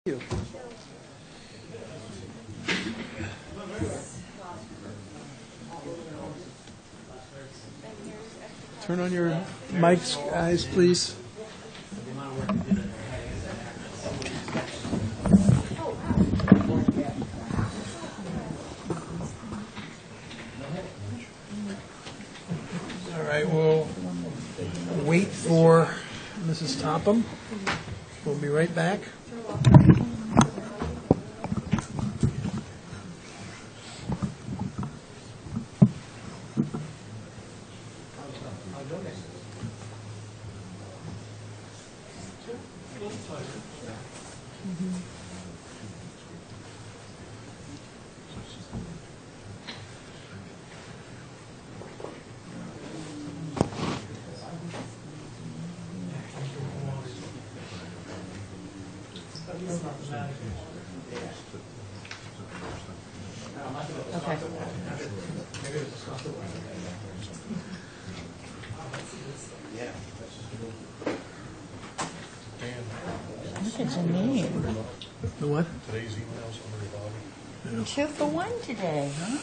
You. Turn on your mics, guys, please. All right, we'll wait for Mrs. Topham. We'll be right back. Okay. Look at Janine. The what? Today's emails on the revolving. 2 for 1 today, huh?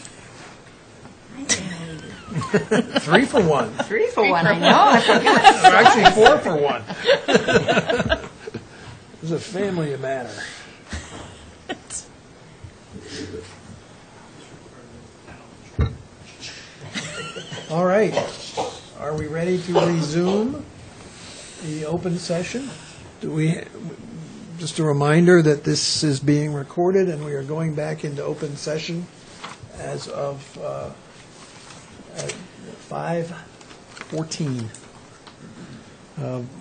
3 for 1. 3 for 1, I know, I forgot. Or actually 4 for 1. It's a family matter. All right. Are we ready to resume the open session? Just a reminder that this is being recorded and we are going back into open session as of 5:14.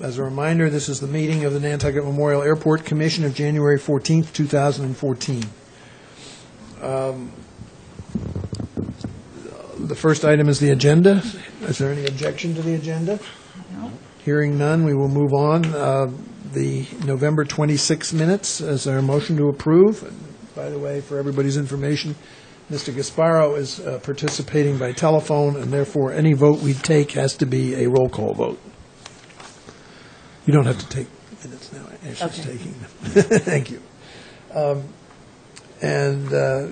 As a reminder, this is the meeting of the Nantucket Memorial Airport Commission of January 14th, 2014. The first item is the agenda. Is there any objection to the agenda? No. Hearing none, we will move on. The November 26 minutes, is there a motion to approve? By the way, for everybody's information, Mr. Gasparo is participating by telephone, and therefore any vote we take has to be a roll call vote. You don't have to take minutes now. Ashley's taking them. Thank you.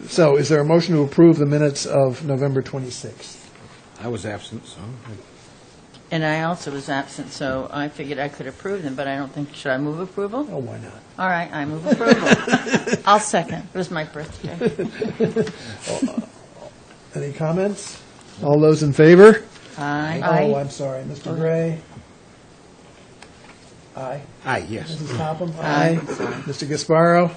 So is there a motion to approve the minutes of November 26th? I was absent, so. And I also was absent, so I figured I could approve them, but I don't think, should I move approval? Oh, why not? All right, I move approval. I'll second. It was my birthday. Any comments? All those in favor? Aye. Oh, I'm sorry. Mr. Gray? Aye. Aye, yes. Mrs. Topham? Aye. Mr. Gasparo?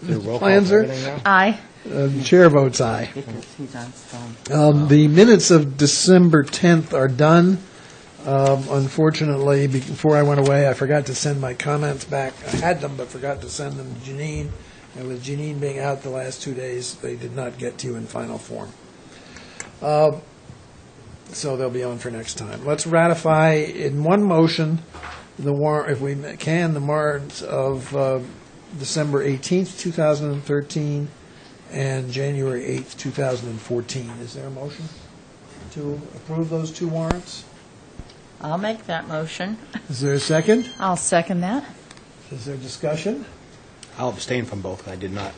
Planzer? Aye. The chair votes aye. Because he's on phone. The minutes of December 10th are done. Unfortunately, before I went away, I forgot to send my comments back. I had them, but forgot to send them to Janine. And with Janine being out the last 2 days, they did not get to you in final form. So they'll be on for next time. Let's ratify in one motion the warrant, if we can, the warrants of December 18th, 2013, and January 8th, 2014. Is there a motion to approve those two warrants? I'll make that motion. Is there a second? I'll second that. Is there discussion? I'll abstain from both. I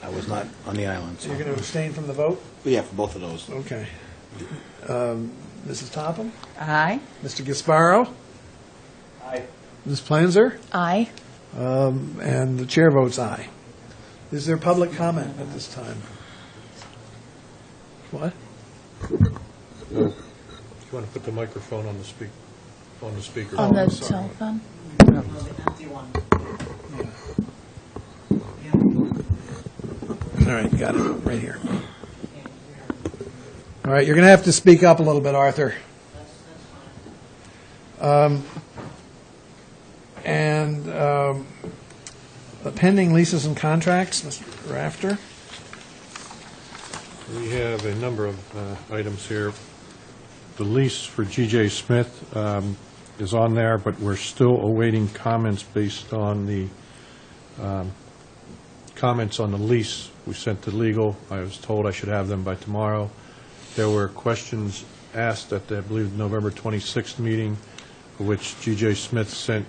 was not on the island. So you're going to abstain from the vote? Yeah, for both of those. Okay. Mrs. Topham? Aye. Mr. Gasparo? Aye. Ms. Planzer? Aye. And the chair votes aye. Is there public comment at this time? What? You want to put the microphone on the speaker? On the sorry. telephone? All right, got it, right here. All right, you're going to have to speak up a little bit, Arthur. The pending leases and contracts, Mr. Rafter. We have a number of items here. The lease for G.J. Smith is on there, but we're still awaiting comments based on the comments on the lease. We sent to legal. I was told I should have them by tomorrow. There were questions asked at, I believe, the November 26th meeting, which G.J. Smith sent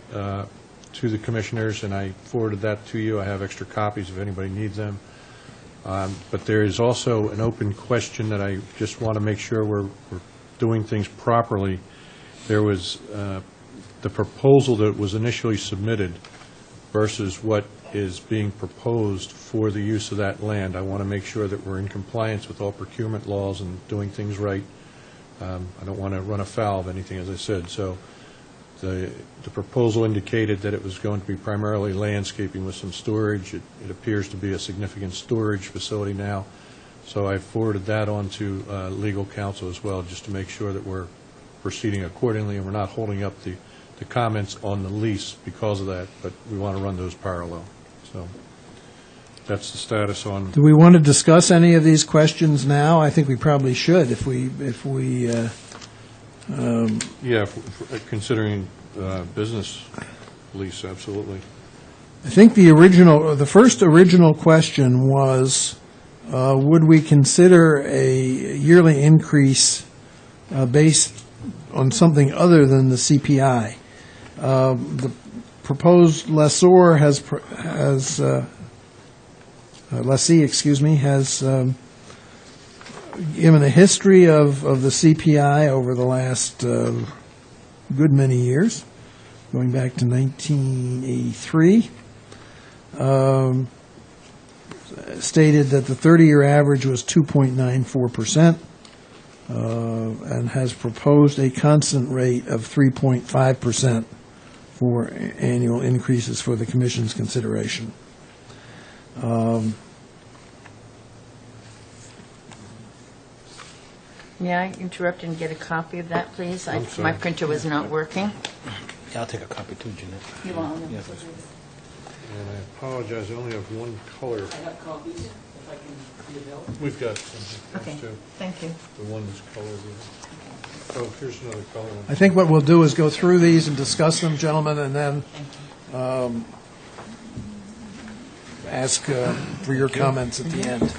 to the commissioners, and I forwarded that to you. I have extra copies if anybody needs them. But there is also an open question that I just want to make sure we're doing things properly. There was the proposal that was initially submitted versus what is being proposed for the use of that land. I want to make sure that we're in compliance with all procurement laws and doing things right. I don't want to run afoul of anything, as I said. So the proposal indicated that it was going to be primarily landscaping with some storage. It appears to be a significant storage facility now. So I forwarded that on to legal counsel as well, just to make sure that we're proceeding accordingly and we're not holding up the comments on the lease because of that, but we want to run those parallel. So that's the status on. Do we want to discuss any of these questions now? I think we probably should if we Yeah, considering business lease, absolutely. I think the first original question was, would we consider a yearly increase based on something other than the CPI? The proposed lessee, has given a history of the CPI over the last good many years, going back to 1983. Stated that the 30-year average was 2.94%, and has proposed a constant rate of 3.5% for annual increases for the Commission's consideration. May I interrupt and get a copy of that, please? I'm sorry. My printer was not working. Yeah, I'll take a copy too, Jeanette. You want one? Yeah. And I apologize, I only have one color. I have copies, if I can be available. We've got some, Okay, too. thank you. The one that's colored. Oh, here's another color one. I think what we'll do is go through these and discuss them, gentlemen, and then ask for your comments at the end.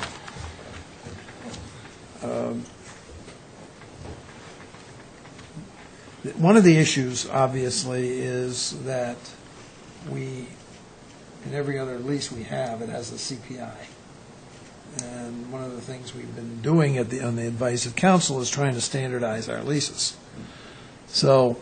One of the issues, obviously, is that in every other lease we have, it has a CPI. And one of the things we've been doing on the advice of council is trying to standardize our leases. So,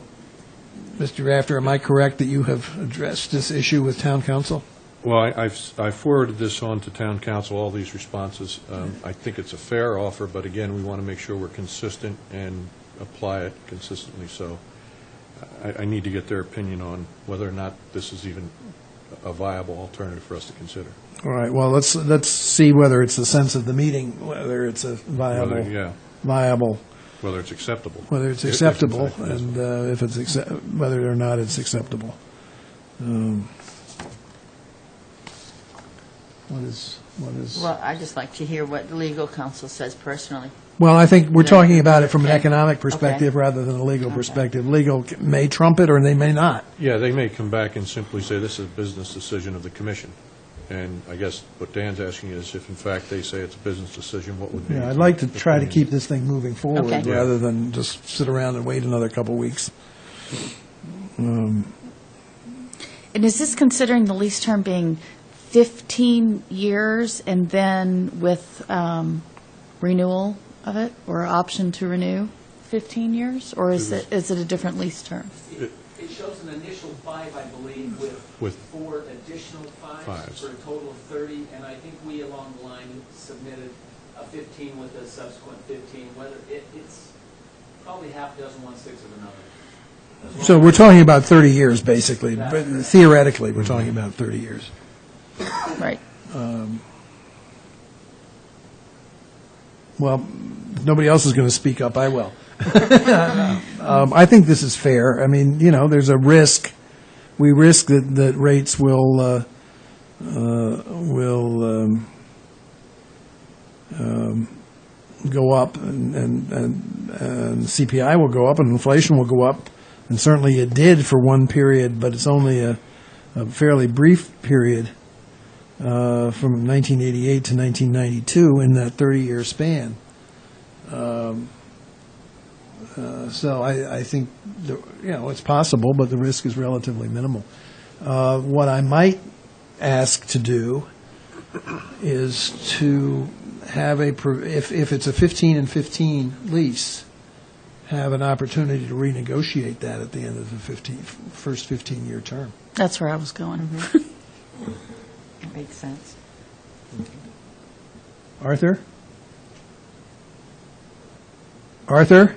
Mr. Rafter, am I correct that you have addressed this issue with town council? Well, I forwarded this on to town council, all these responses. I think it's a fair offer, but again, we want to make sure we're consistent and apply it consistently. So I need to get their opinion on whether or not this is even a viable alternative for us to consider. All right, well, let's see whether it's the sense of the meeting, whether it's a viable, Whether it's acceptable. whether it's If acceptable, it's and if it's whether or not it's acceptable. What is? Well, I'd just like to hear what legal counsel says personally. Well, I think we're Yeah. talking about it from an Okay. economic perspective rather than a legal Okay. perspective. Legal may trump it or they may not. Yeah, they may come back and simply say this is a business decision of the commission. And I guess what Dan's asking is if in fact they say it's a business decision, what would be? Yeah, I'd like to try to opinion? keep this thing moving forward Okay. Yeah. rather than just sit around and wait another couple weeks. And is this considering the lease term being 15 years and then with renewal of it, or option to renew 15 years? Or is it a different lease term? It shows an initial 5, I believe, With with 4 additional 5s fives. for a total of 30, and I think we along the line submitted a 15 with a subsequent 15, whether it's probably half dozen, 1/6 of another. So we're talking about 30 years, basically, but theoretically, we're talking about 30 years. Right. Well, if nobody else is going to speak up, I will. I think this is fair. I mean, there's a risk. We risk that rates will go up, and CPI will go up, and inflation will go up, and certainly it did for one period, but it's only a fairly brief period from 1988 to 1992 in that 30-year span. So I think it's possible, but the risk is relatively minimal. What I might ask to do is to have if it's a 15 and 15 lease, have an opportunity to renegotiate that at the end of the first 15-year term. That's where I was going. That makes sense. Arthur? Arthur?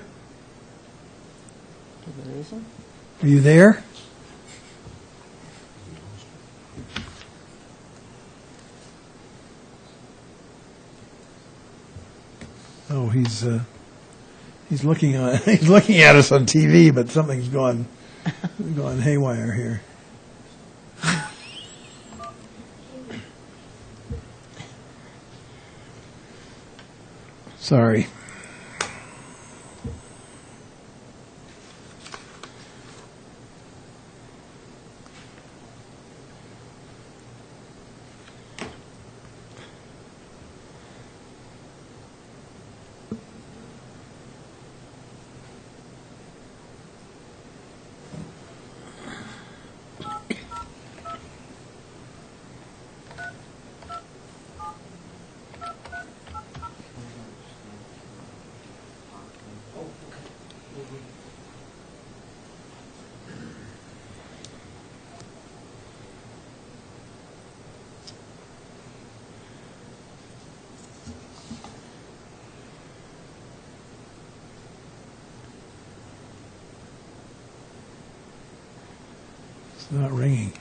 Did we lose him? Are you there? Oh, he's looking he's looking at us on TV, but something's gone haywire here. Sorry. It's not ringing.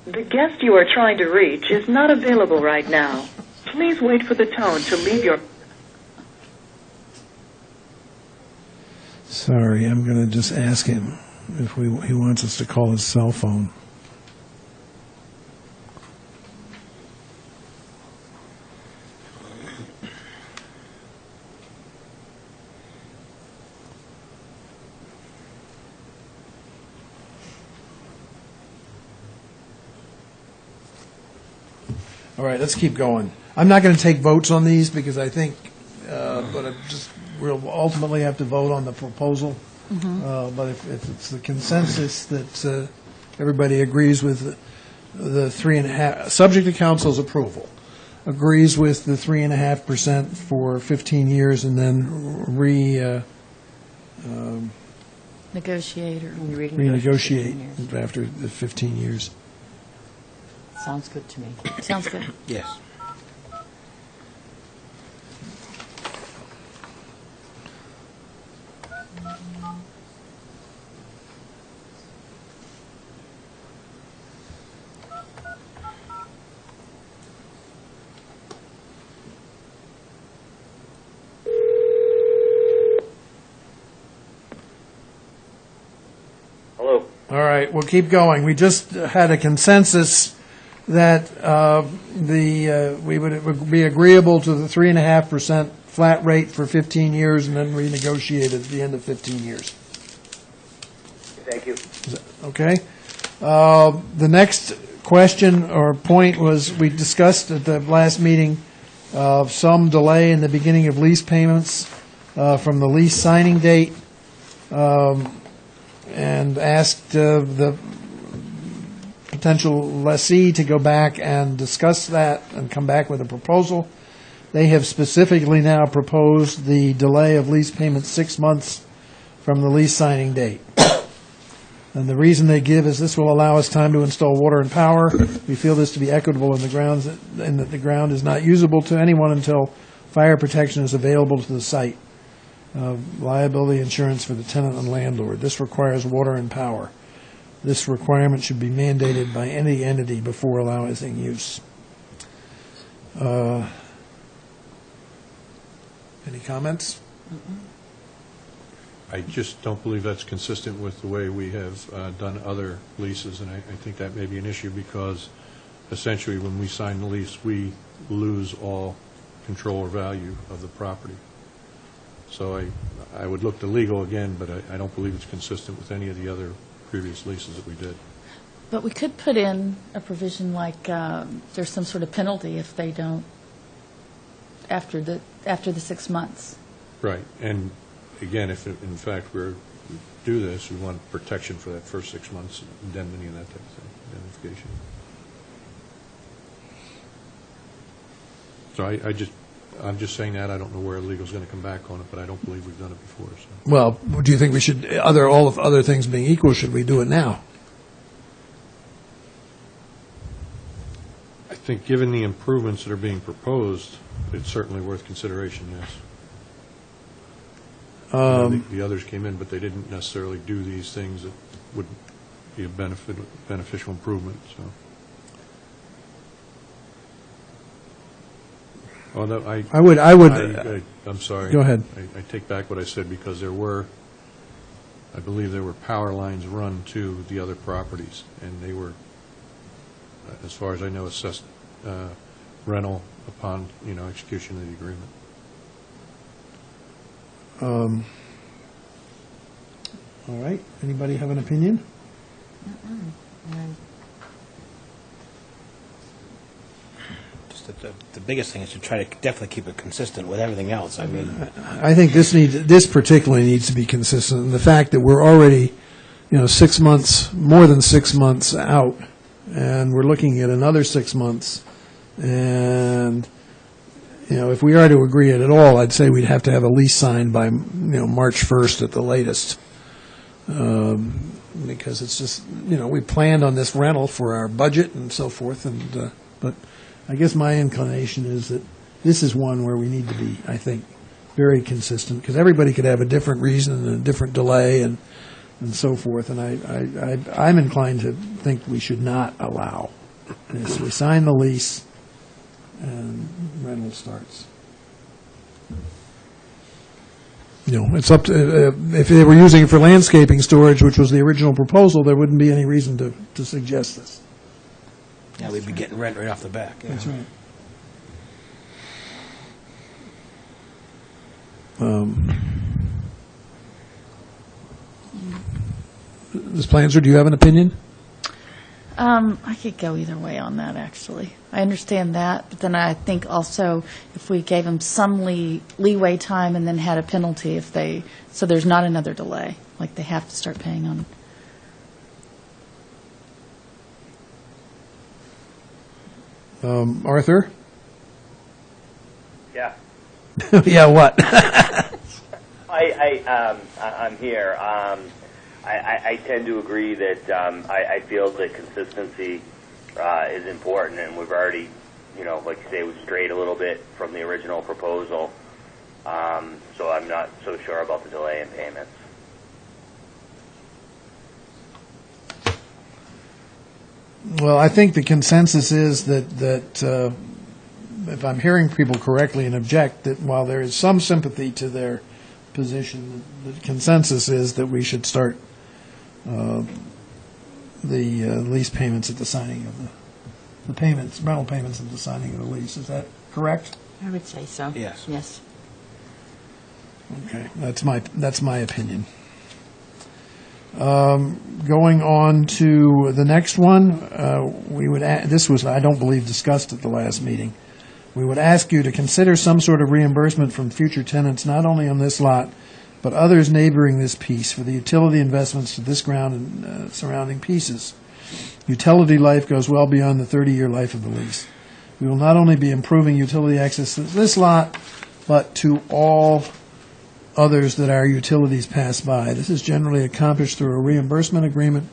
The guest you are trying to reach is not available right now. Please wait for the tone to leave your... Sorry, I'm going to just ask him if he wants us to call his cell phone. All right, let's keep going. I'm not going to take votes on these because I think, we'll ultimately have to vote on the proposal. But if it's the consensus that everybody agrees with the 3.5, subject to council's approval, agrees with the 3.5% for 15 years and then Negotiate or renegotiate after the 15 years. Sounds good to me. sounds good. Yes. Hello. All right, we'll keep going. We just had a consensus that we would be agreeable to the 3.5% flat rate for 15 years and then renegotiate at the end of 15 years. Thank you. Okay? The next question or point was, we discussed at the last meeting some delay in the beginning of lease payments from the lease signing date, and asked the potential lessee to go back and discuss that and come back with a proposal. They have specifically now proposed the delay of lease payments 6 months from the lease signing date. And the reason they give is this will allow us time to install water and power. We feel this to be equitable in the grounds and that the ground is not usable to anyone until fire protection is available to the site. Liability insurance for the tenant and landlord. This requires water and power. This requirement should be mandated by any entity before allowing use. Any comments? I just don't believe that's consistent with the way we have done other leases, and I think that may be an issue because essentially when we sign the lease, we lose all control or value of the property. So I would look to legal again, but I don't believe it's consistent with any of the other previous leases that we did. But we could put in a provision like there's some sort of penalty if they don't after the 6 months. Right, and again, if in fact we do this, we want protection for that first 6 months, indemnity and that type of thing, indemnification. So I'm just saying that. I don't know where legal's going to come back on it, but I don't believe we've done it before. So. Well, do you think we should, all of other things being equal, should we do it now? I think given the improvements that are being proposed, it's certainly worth consideration, yes. The others came in, but they didn't necessarily do these things that would be a beneficial improvement, so. Although I'm sorry. Go ahead. I take back what I said because I believe there were power lines run to the other properties, and they were, as far as I know, assessed rental upon, execution of the agreement. All right. Anybody have an opinion? Just the biggest thing is to try to definitely keep it consistent with everything else. I mean, I think this particularly needs to be consistent. And the fact that we're already, 6 months, more than 6 months out, and we're looking at another 6 months, and if we are to agree at all, I'd say we'd have to have a lease signed by March 1st at the latest, because it's just we planned on this rental for our budget and so forth, and but I guess my inclination is that this is one where we need to be, I think, very consistent, because everybody could have a different reason and a different delay and so forth, and I'm inclined to think we should not allow this. We sign the lease and rental starts. It's up to, if they were using it for landscaping storage, which was the original proposal, there wouldn't be any reason to suggest this. yeah, we'd be getting rent right off the back. Yeah. That's right. Ms. Planzer, do you have an opinion? I could go either way on that, actually. I understand that, but then I think also if we gave them some leeway time and then had a penalty so there's not another delay, like they have to start paying on. Arthur? Yeah. Yeah, what? I'm here. I tend to agree that I feel that consistency is important, and we've already, like you say, we've strayed a little bit from the original proposal. So I'm not so sure about the delay in payments. Well, I think the consensus is that if I'm hearing people correctly and object, that while there is some sympathy to their position, the consensus is that we should start the lease payments at the signing of the rental payments at the signing of the lease. Is that correct? I would say so. Yes. Yes. Okay, that's my opinion. Going on to the next one, this was, I don't believe, discussed at the last meeting. We would ask you to consider some sort of reimbursement from future tenants, not only on this lot, but others neighboring this piece, for the utility investments to this ground and surrounding pieces. Utility life goes well beyond the 30-year life of the lease. We will not only be improving utility access to this lot, but to all others that our utilities pass by. This is generally accomplished through a reimbursement agreement,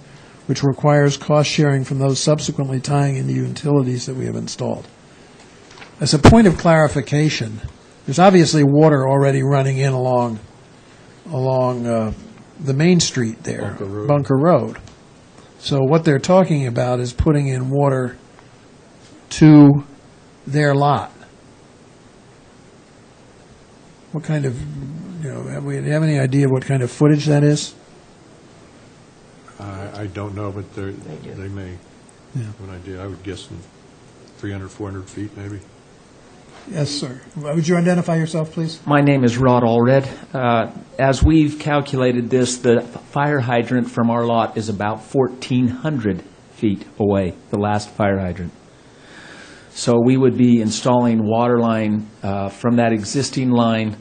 which requires cost sharing from those subsequently tying into utilities that we have installed. As a point of clarification, there's obviously water already running in along the main street there, Bunker Road. So what they're talking about is putting in water to their lot. What kind of, have we have any idea what kind of footage that is? I don't know, but do. they may have an idea. I would guess in 300, 400 feet, maybe. Yes, sir. Would you identify yourself, please? My name is Rod Allred. As we've calculated this, the fire hydrant from our lot is about 1,400 feet away, the last fire hydrant. So we would be installing water line from that existing line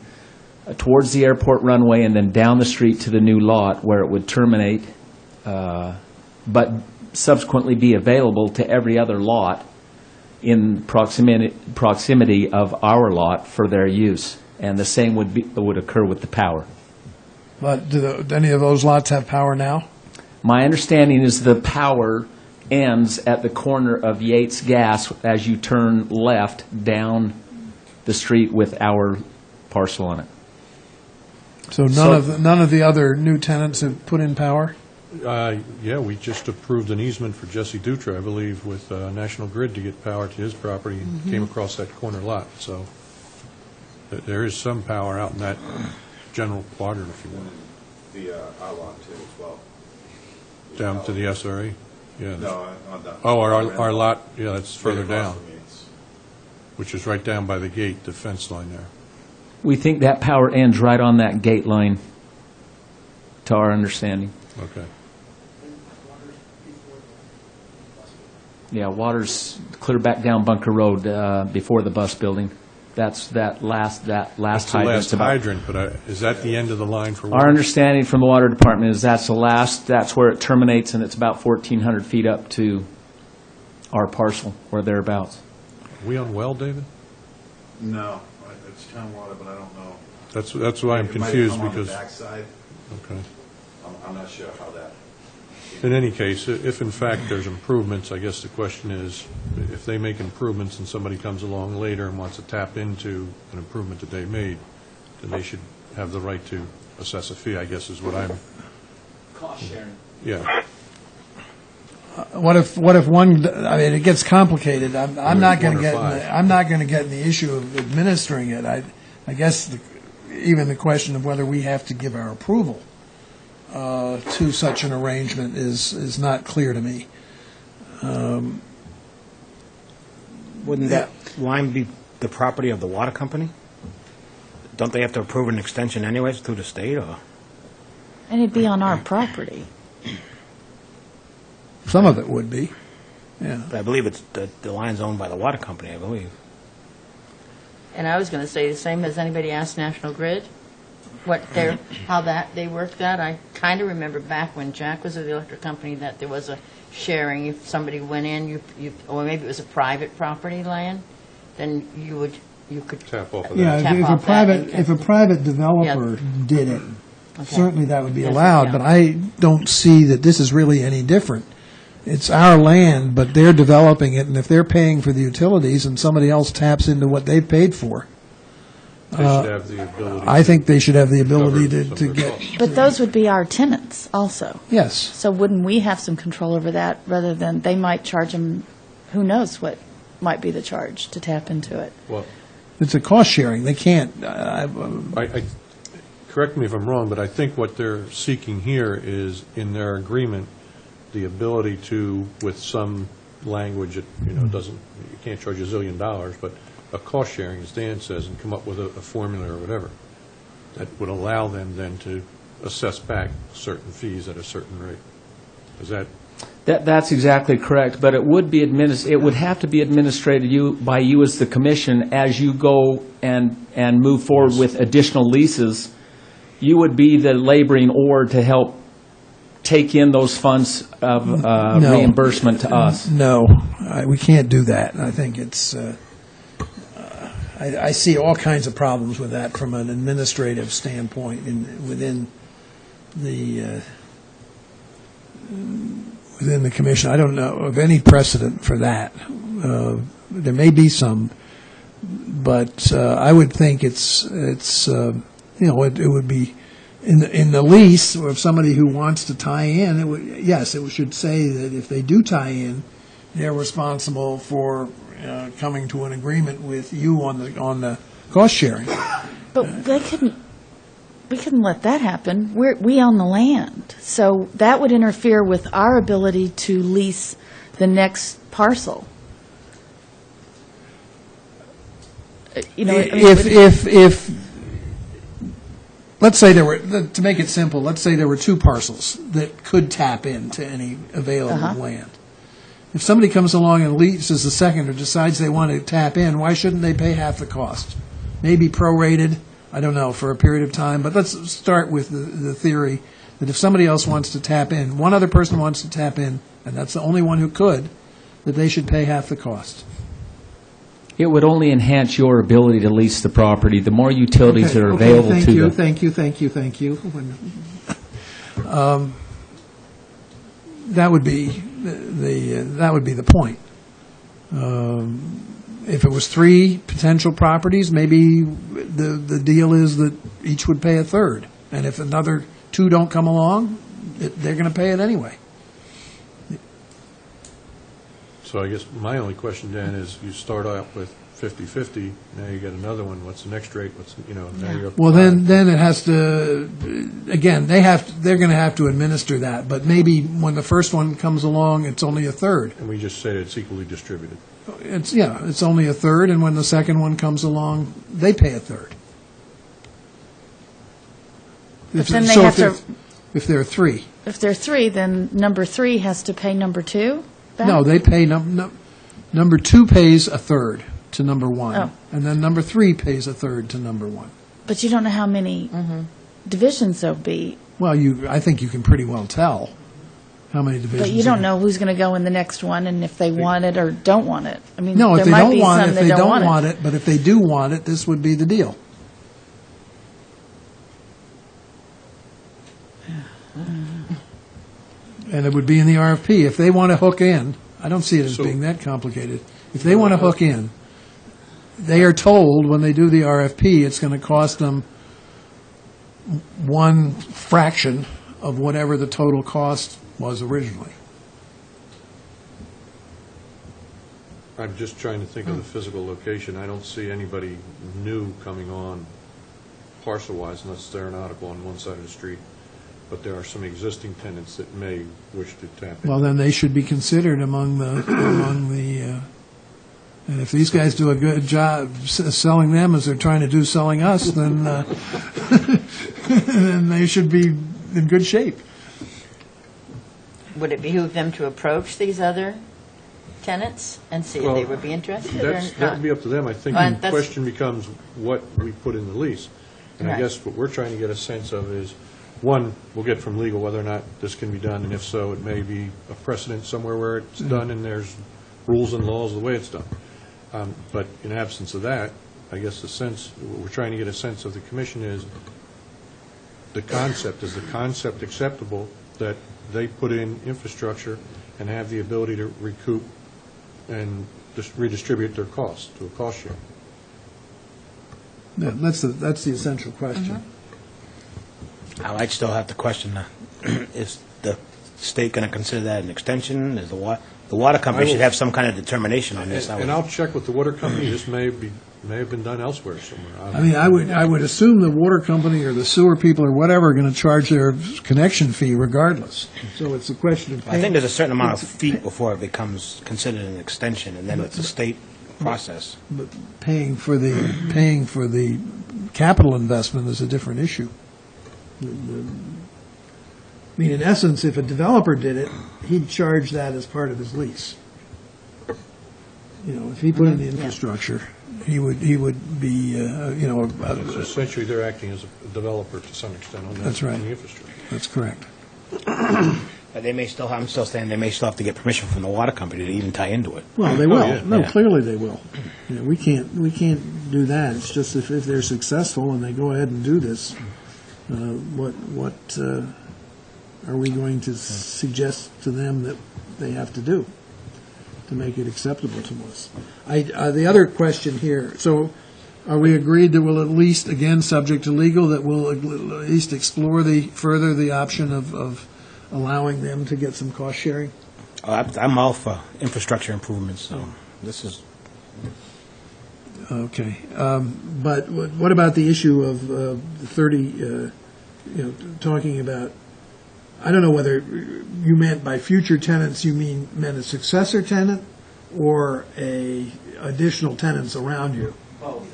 towards the airport runway and then down the street to the new lot where it would terminate, but subsequently be available to every other lot in proximity of our lot for their use. And the same would occur with the power. But do any of those lots have power now? My understanding is the power ends at the corner of Yates Gas as you turn left down the street with our parcel on it. So none of the other new tenants have put in power? Yeah, we just approved an easement for Jesse Dutra, I believe, with National Grid to get power to his property, and came across that corner lot. So there is some power out in that general quadrant, if you want. The our lot too as well. Down to the SRE? Yeah. No, not that. Oh, our lot, yeah, that's further Right across down, from me, it's- which is right down by the gate, the fence line there. We think that power ends right on that gate line, to our understanding. Okay. Yeah, water's clear back down Bunker Road before the bus building. That's that last That's the hydrant. last hydrant, but is that the end of the line for Our water? understanding from the water department is that's where it terminates, and it's about 1,400 feet up to our parcel, or thereabouts. Are we on well, David? No, it's town water, but I don't know. That's why I'm It might confused, come on the because, backside. okay. I'm not sure how that. In any case, if in fact there's improvements, I guess the question is, if they make improvements and somebody comes along later and wants to tap into an improvement that they made, then they should have the right to assess a fee, I guess is what I'm, Cost sharing. yeah. What if one? I mean, it gets complicated. I'm not going to One or get. five. I'm not going to get in the issue of administering it. I guess even the question of whether we have to give our approval to such an arrangement is not clear to me. Wouldn't that line be the property of the water company? Don't they have to approve an extension anyways through the state, or? And it'd be on our property. Some of it would be. Yeah. I believe it's, the line's owned by the water company, I believe. And I was going to say the same. Has anybody asked National Grid how they worked that? I kind of remember back when Jack was at the electric company that there was a sharing. If somebody went in, or maybe it was a private property land, then you could Tap off of Yeah, that. if a private developer did it, Okay. certainly that would be Yes, allowed. yeah. But I don't see that this is really any different. It's our land, but they're developing it, and if they're paying for the utilities and somebody else taps into what they've paid for, They should have the ability. I think they should have the ability Cover some to of their get. costs. But those would be our tenants also. Yes. So wouldn't we have some control over that, rather than they might charge them, who knows what might be the charge to tap into it? Well, It's a cost sharing. They can't. correct me if I'm wrong, but I think what they're seeking here is, in their agreement, the ability to, with some language that, doesn't, you can't charge $1 zillion, but a cost sharing, as Dan says, and come up with a formula or whatever, that would allow them then to assess back certain fees at a certain rate. Is that? That's exactly correct, but it would be it would have to be administrated by you as the commission as you go and move forward with additional leases. You would be the laboring oar to help take in those funds of reimbursement to us. No, we can't do that. I think it's. I see all kinds of problems with that from an administrative standpoint within the commission. I don't know of any precedent for that. There may be some, but I would think it would be in the lease, or if somebody who wants to tie in, it should say that if they do tie in, they're responsible for coming to an agreement with you on the cost sharing. But we couldn't let that happen. We own the land, so that would interfere with our ability to lease the next parcel. You know, I mean, If, let's say there were, to make it simple, let's say there were two parcels that could tap into any available land. If somebody comes along and leases the second or decides they want to tap in, why shouldn't they pay half the cost? Maybe prorated, I don't know, for a period of time, but let's start with the theory that if somebody else wants to tap in, one other person wants to tap in, and that's the only one who could, that they should pay half the cost. It would only enhance your ability to lease the property. The more utilities that are available to the... Thank you. That would be the point. If it was three potential properties, maybe the deal is that each would pay a third. And if another two don't come along, they're going to pay it anyway. So I guess my only question, Dan, is you start out with 50/50, now you get another one, what's the next rate, now you're up to Well, five. then it has to, again, they're going to have to administer that, but maybe when the first one comes along, it's only a third. And we just say it's equally distributed. It's only a third, and when the second one comes along, they pay a third. But then they have to, If there are three. if there are three, then number three has to pay number two back? No, they pay, number two pays a third to number one. Oh. And then number three pays a third to number one. But you don't know how many divisions there'll be. Well, I think you can pretty well tell how many divisions. But you don't know who's going to go in the next one and if they want it or don't want it. I mean, No, if there they might don't be want it, some if that they don't don't want it. want it, but if they do want it, this would be the deal. And it would be in the RFP. If they want to hook in, I don't see it as So- being that complicated. If they want to hook in, they are told when they do the RFP, it's going to cost them one fraction of whatever the total cost was originally. I'm just trying to think of the physical location. I don't see anybody new coming on parcel-wise unless they're aeronautical on one side of the street. But there are some existing tenants that may wish to tap in. Well, then they should be considered among the, and if these guys do a good job selling them as they're trying to do selling us, then, then they should be in good shape. Would it behoove them to approach these other tenants and see if they Well, would be interested or That not? would be up to them. I think Well, the that's- question becomes what we put in the lease. And I Right. guess what we're trying to get a sense of is, one, we'll get from legal whether or not this can be done, and if so, it may be a precedent somewhere where it's done and there's rules and laws of the way it's done. But in absence of that, I guess what we're trying to get a sense of the commission is the concept. Is the concept acceptable that they put in infrastructure and have the ability to recoup and just redistribute their costs to a cost share? Yeah, that's the essential question. I'd still have to question, is the state going to consider that an extension? Is the water company should have some kind of determination on this. And I'll check with the water company. This may have been done elsewhere somewhere. I mean, I would assume the water company or the sewer people or whatever are going to charge their connection fee regardless. So it's a question of I think there's a certain amount of feet before it becomes considered an extension, and then it's a state process. But paying for the capital investment is a different issue. I mean, in essence, if a developer did it, he'd charge that as part of his lease. You know, if he put in the infrastructure, he would be, So essentially, they're acting as a developer to some extent on That's right. on the infrastructure. that's correct. But they may still, I'm still saying they may still have to get permission from the water company to even tie into it. Well, they will. yeah. No, Yeah. clearly they will. You know, we can't do that. It's just if they're successful and they go ahead and do this, what are we going to suggest to them that they have to do to make it acceptable to us? The other question here, so are we agreed that we'll at least, again, subject to legal, that we'll at least explore further the option of allowing them to get some cost sharing? I'm all for infrastructure improvements, so this is, Okay. But what about the issue of the 30, talking about, I don't know whether you meant by future tenants, you meant a successor tenant or additional tenants around you? Both.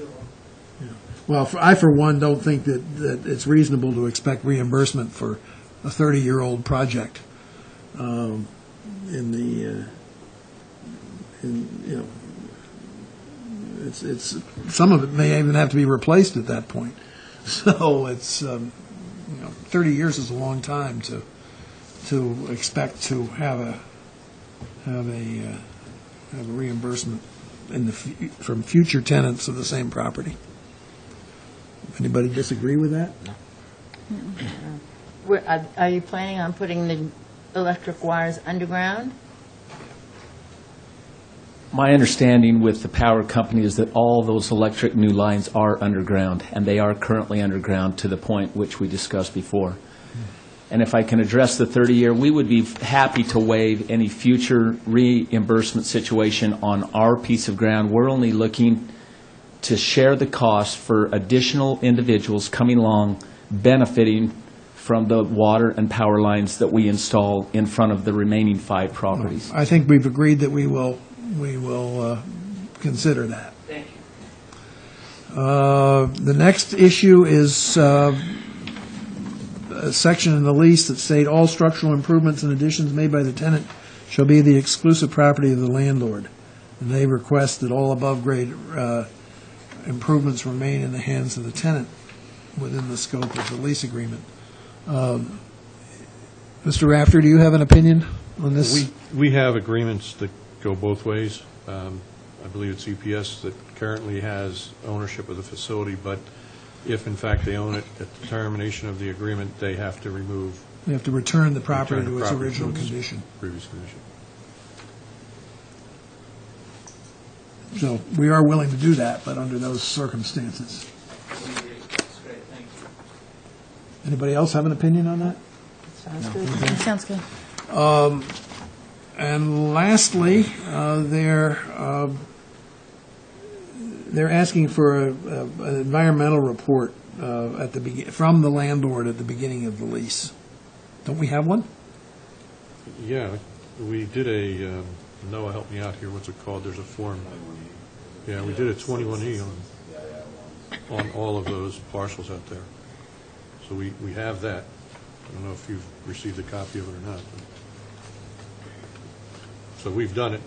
Well, I, for one, don't think that it's reasonable to expect reimbursement for a 30-year-old project. It's some of it may even have to be replaced at that point. So it's 30 years is a long time to expect to have a reimbursement from future tenants of the same property. Anybody disagree with that? Are you planning on putting the electric wires underground? My understanding with the power company is that all those electric new lines are underground, and they are currently underground to the point which we discussed before. And if I can address the 30-year, we would be happy to waive any future reimbursement situation on our piece of ground. We're only looking to share the cost for additional individuals coming along, benefiting from the water and power lines that we install in front of the remaining 5 properties. I think we've agreed that we will consider that. Thank you. The next issue is a section in the lease that state all structural improvements and additions made by the tenant shall be the exclusive property of the landlord. And they request that all above-grade improvements remain in the hands of the tenant within the scope of the lease agreement. Mr. Rafter, do you have an opinion on this? We have agreements that go both ways. I believe it's EPS that currently has ownership of the facility, but if in fact they own it at the termination of the agreement, they have to remove. They have to return the property return to the its property original to its condition. Previous condition. So we are willing to do that, but under those circumstances. That's great, thank you. Anybody else have an opinion on that? Sounds good. Sounds good. And lastly, they're asking for an environmental report from the landlord at the beginning of the lease. Don't we have one? Yeah, we did a, Noah, help me out here, what's it called? There's a form. Yeah, we did a 21E on all of those parcels out there. So we have that. I don't know if you've received a copy of it or not. But. So we've done it.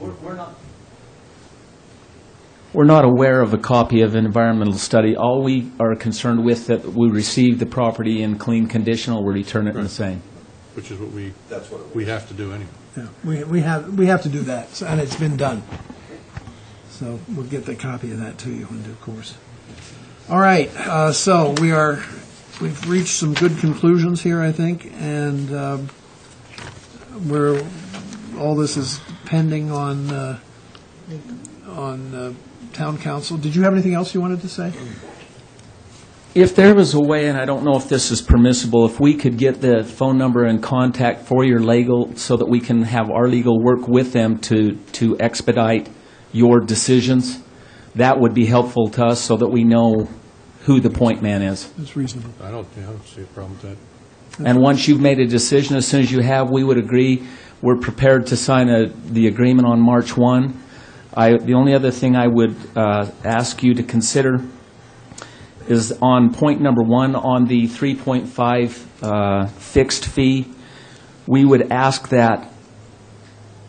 We're not aware of a copy of an environmental study. All we are concerned with that we receive the property in clean condition or we return it in the same. Which is what we have to do anyway. Yeah, we have to do that, and it's been done. So we'll get the copy of that to you in due course. All right, so we've reached some good conclusions here, I think, and all this is pending on town council. Did you have anything else you wanted to say? If there was a way, and I don't know if this is permissible, if we could get the phone number and contact for your legal so that we can have our legal work with them to expedite your decisions, that would be helpful to us so that we know who the point man is. That's reasonable. I don't see a problem with that. And once you've made a decision, as soon as you have, we would agree. We're prepared to sign the agreement on March 1. The only other thing I would ask you to consider is on point number 1 on the 3.5 fixed fee, we would ask that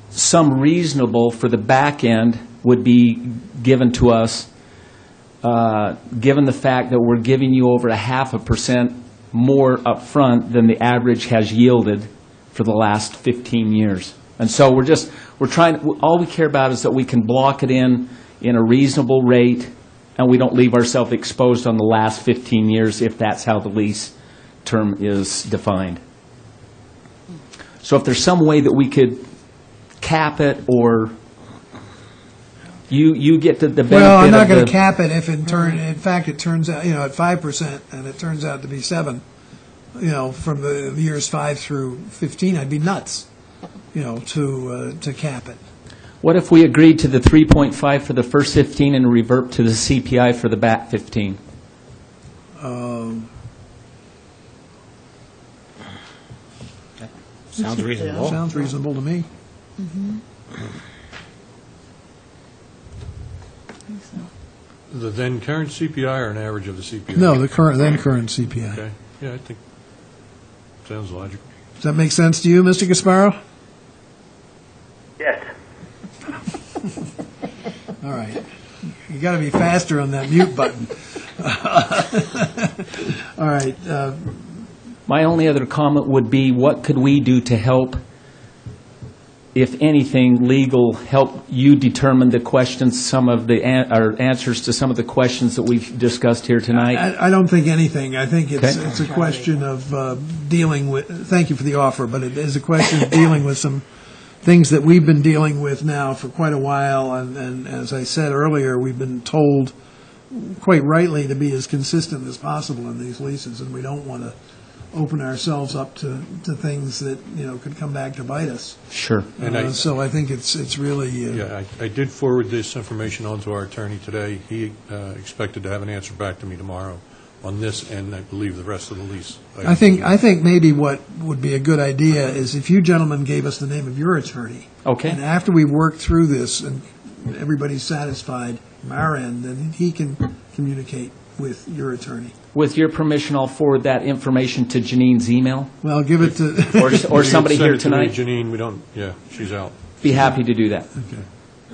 some reasonable for the back end would be given to us, given the fact that we're giving you over 0.5% more up front than the average has yielded for the last 15 years. And so we're trying, all we care about is that we can block it in a reasonable rate, and we don't leave ourselves exposed on the last 15 years if that's how the lease term is defined. So if there's some way that we could cap it, or you get the benefit. Well, I'm not going to cap it if in fact it turns out, at 5%, and it turns out to be 7%, from the years 5 through 15, I'd be nuts, to cap it. What if we agreed to the 3.5 for the first 15 and revert to the CPI for the back 15? Sounds reasonable. Sounds reasonable to me. The then current CPI or an average of the CPI? No, the then current CPI. Okay, yeah, I think, sounds logical. Does that make sense to you, Mr. Gasparo? Yes. All right. You got to be faster on that mute button. All right. My only other comment would be, what could we do to help, if anything, legal, help you determine the questions, some of the, or answers to some of the questions that we've discussed here tonight? I don't think anything. I think it's Okay. it's a question of dealing with, thank you for the offer, but it is a question of dealing with some things that we've been dealing with now for quite a while, and as I said earlier, we've been told quite rightly to be as consistent as possible in these leases, and we don't want to open ourselves up to things that, could come back to bite us. Sure. And So I think it's really, Yeah, I did forward this information on to our attorney today. He expected to have an answer back to me tomorrow on this, and I believe the rest of the lease. I think maybe what would be a good idea is if you gentlemen gave us the name of your attorney. Okay. And after we've worked through this and everybody's satisfied from our end, then he can communicate with your attorney. With your permission, I'll forward that information to Janine's email, Well, give it to, or somebody here Send it tonight. to me, Janine, we don't, yeah, she's out. Be happy to do that.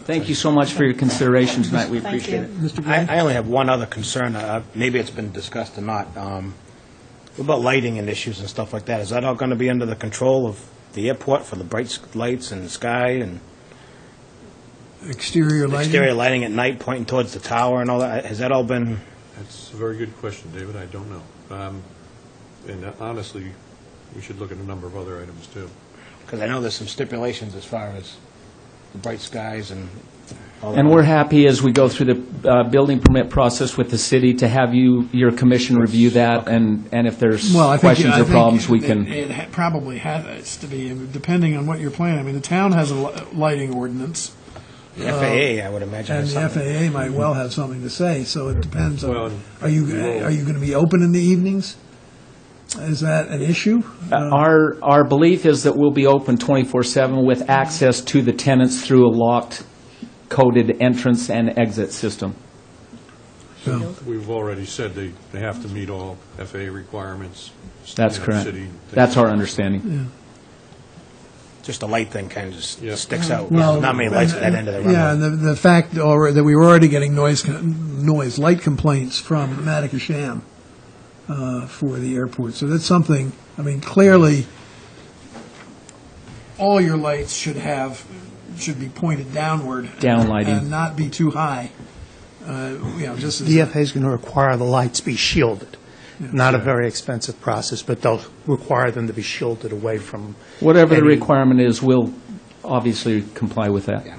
Thank you so much for your consideration tonight. We Thank appreciate you. it. Mr. Gray? I only have one other concern, maybe it's been discussed or not. What about lighting and issues and stuff like that? Is that all going to be under the control of the airport for the bright lights and the sky and Exterior lighting? exterior lighting at night pointing towards the tower and all that? Has that all been, That's a very good question, David, I don't know. And honestly, we should look at a number of other items, too. because I know there's some stipulations as far as the bright skies and all that. And we're happy, as we go through the building permit process with the city, to have your commission review that, and if there's Well, I think questions I or think problems, we it- can... It probably has to be, depending on what you're planning. I mean, the town has a lighting ordinance, The FAA, I would imagine. and has the something. FAA might well have something to say, so it depends Well, on, are you going to be open in the evenings? Is that an issue? Our belief is that we'll be open 24/7 with access to the tenants through a locked, coded entrance and exit system. So- We've already said they have to meet all FAA requirements. That's correct. city things. That's our understanding. Just the light thing kind of just Yeah. sticks out. Well, There's not many lights at that end of the runway. Yeah, and the fact that we were already getting light complaints from Matacasham for the airport. So that's something, I mean, clearly, all your lights should be pointed downward. Downlighting. And not be too high. Just as. DFA is going to require the lights be shielded. Not a very expensive process, but they'll require them to be shielded away from. Whatever the any- requirement is, we'll obviously comply with that. Yeah.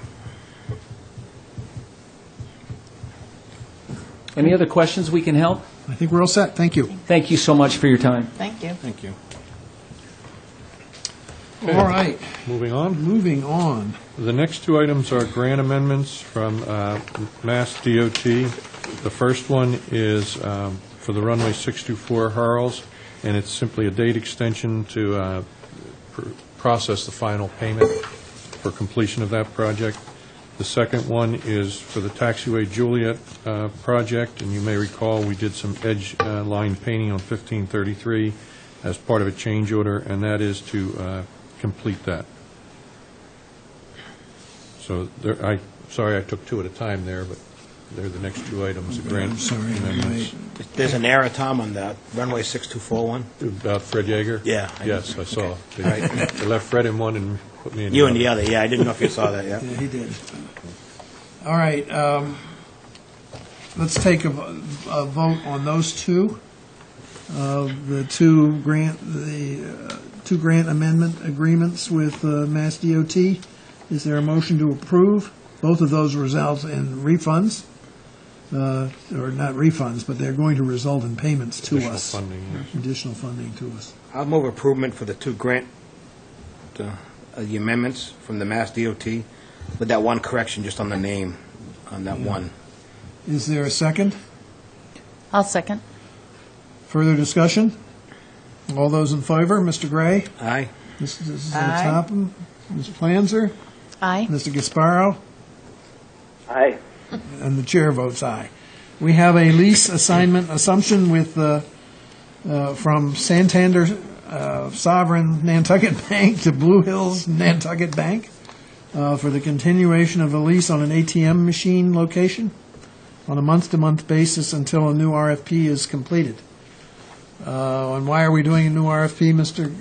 Any other questions we can help? I think we're all set. Thank you. Thank you so much for your time. Thank you. Thank you. All right, Moving on. moving on. The next two items are grant amendments from Mass DOT. The first one is for the runway 624 Harles, and it's simply a date extension to process the final payment for completion of that project. The second one is for the taxiway Juliet project, and you may recall we did some edge line painting on 1533 as part of a change order, and that is to complete that. So sorry I took two at a time there, but they're the next two items, the grant I'm sorry. amendments. There's an error, Tom, on the runway 624 one. About Fred Yeager? Yeah. Yes, I saw. Right. They left Fred in one and put me in You and the other, yeah, I didn't know if you saw that, yeah. Yeah, he did. All right, let's take a vote on those two. The two grant amendment agreements with Mass DOT. Is there a motion to approve? Both of those result in refunds, or not refunds, but they're going to result in payments to Additional us. funding, yes. Additional funding to us. I'll move approval for the two grant, the amendments from the Mass DOT. with that one correction, just on the name, on that one. Is there a second? I'll second. Further discussion? All those in favor, Mr. Gray? Aye. Mrs. Aye. Topham? Mr. Planzer? Aye. Mr. Gasparo? Aye. And the chair votes aye. We have a lease assignment assumption with, from Santander Sovereign Nantucket Bank to Blue Hills Nantucket Bank for the continuation of a lease on an ATM machine location on a month-to-month basis until a new RFP is completed. And why are we doing a new RFP, Mr.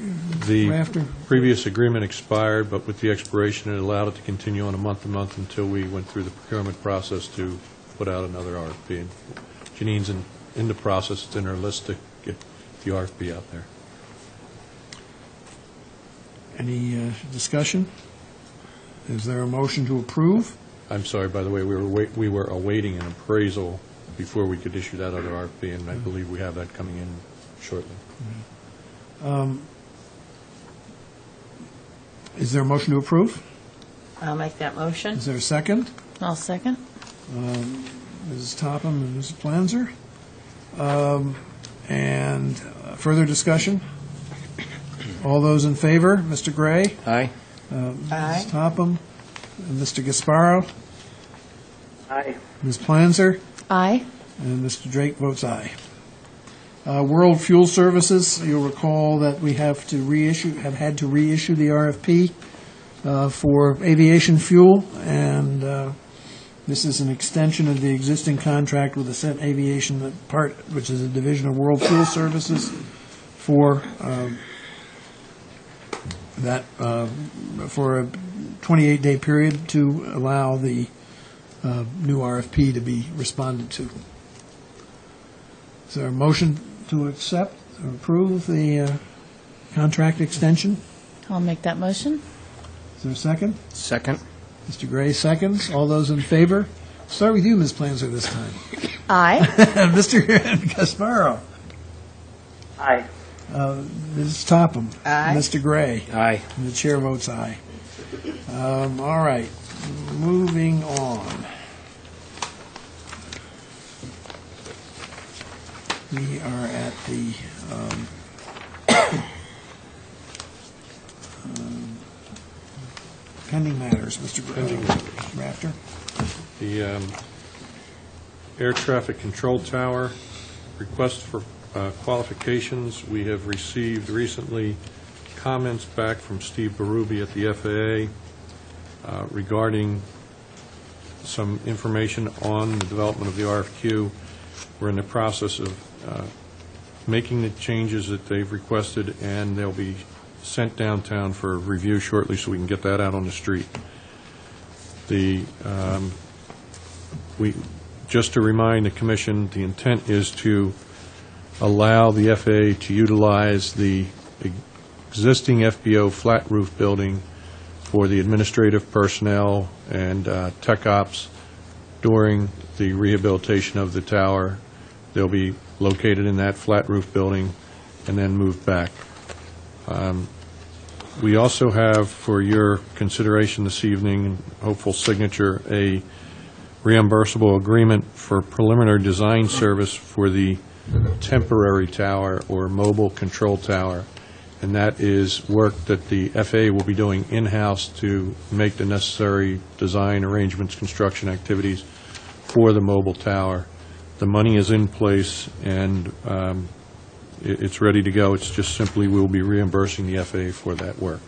The Rafter? previous agreement expired, but with the expiration, it allowed it to continue on a month-to-month until we went through the procurement process to put out another RFP. And Janine's in the process, it's in her list to get the RFP out there. Any discussion? Is there a motion to approve? I'm sorry, by the way, we were awaiting an appraisal before we could issue that other RFP, and I believe we have that coming in shortly. Is there a motion to approve? I'll make that motion. Is there a second? I'll second. Mrs. Topham and Mrs. Planzer. And further discussion? All those in favor? Mr. Gray? Aye. Aye. Mrs. Topham? And Mr. Gasparo? Aye. Ms. Planzer? Aye. And Mr. Drake votes aye. World Fuel Services, you'll recall that we have had to reissue the RFP for aviation fuel, and this is an extension of the existing contract with Ascent Aviation Part, which is a division of World Fuel Services, for for a 28-day period to allow the new RFP to be responded to. Is there a motion to accept or approve the contract extension? I'll make that motion. Is there a second? Second. Mr. Gray seconds. All those in favor? Start with you, Ms. Planzer, this time. Aye. Mr. Gasparo? Aye. Ms. Topham? Aye. Mr. Gray? Aye. And the chair votes aye. All right, moving on. We are at the pending matters, Mr. Rafter. The air traffic control tower, request for qualifications. We have received recently comments back from Steve Berube at the FAA regarding some information on the development of the RFQ. We're in the process of making the changes that they've requested, and they'll be sent downtown for review shortly so we can get that out on the street. Just to remind the Commission, the intent is to allow the FAA to utilize the existing FBO flat roof building for the administrative personnel and tech ops during the rehabilitation of the tower. They'll be located in that flat roof building and then moved back. We also have, for your consideration this evening, hopeful signature, a reimbursable agreement for preliminary design service for the temporary tower or mobile control tower, and that is work that the FAA will be doing in-house to make the necessary design arrangements, construction activities for the mobile tower. The money is in place, and it's ready to go. It's just simply we'll be reimbursing the FAA for that work.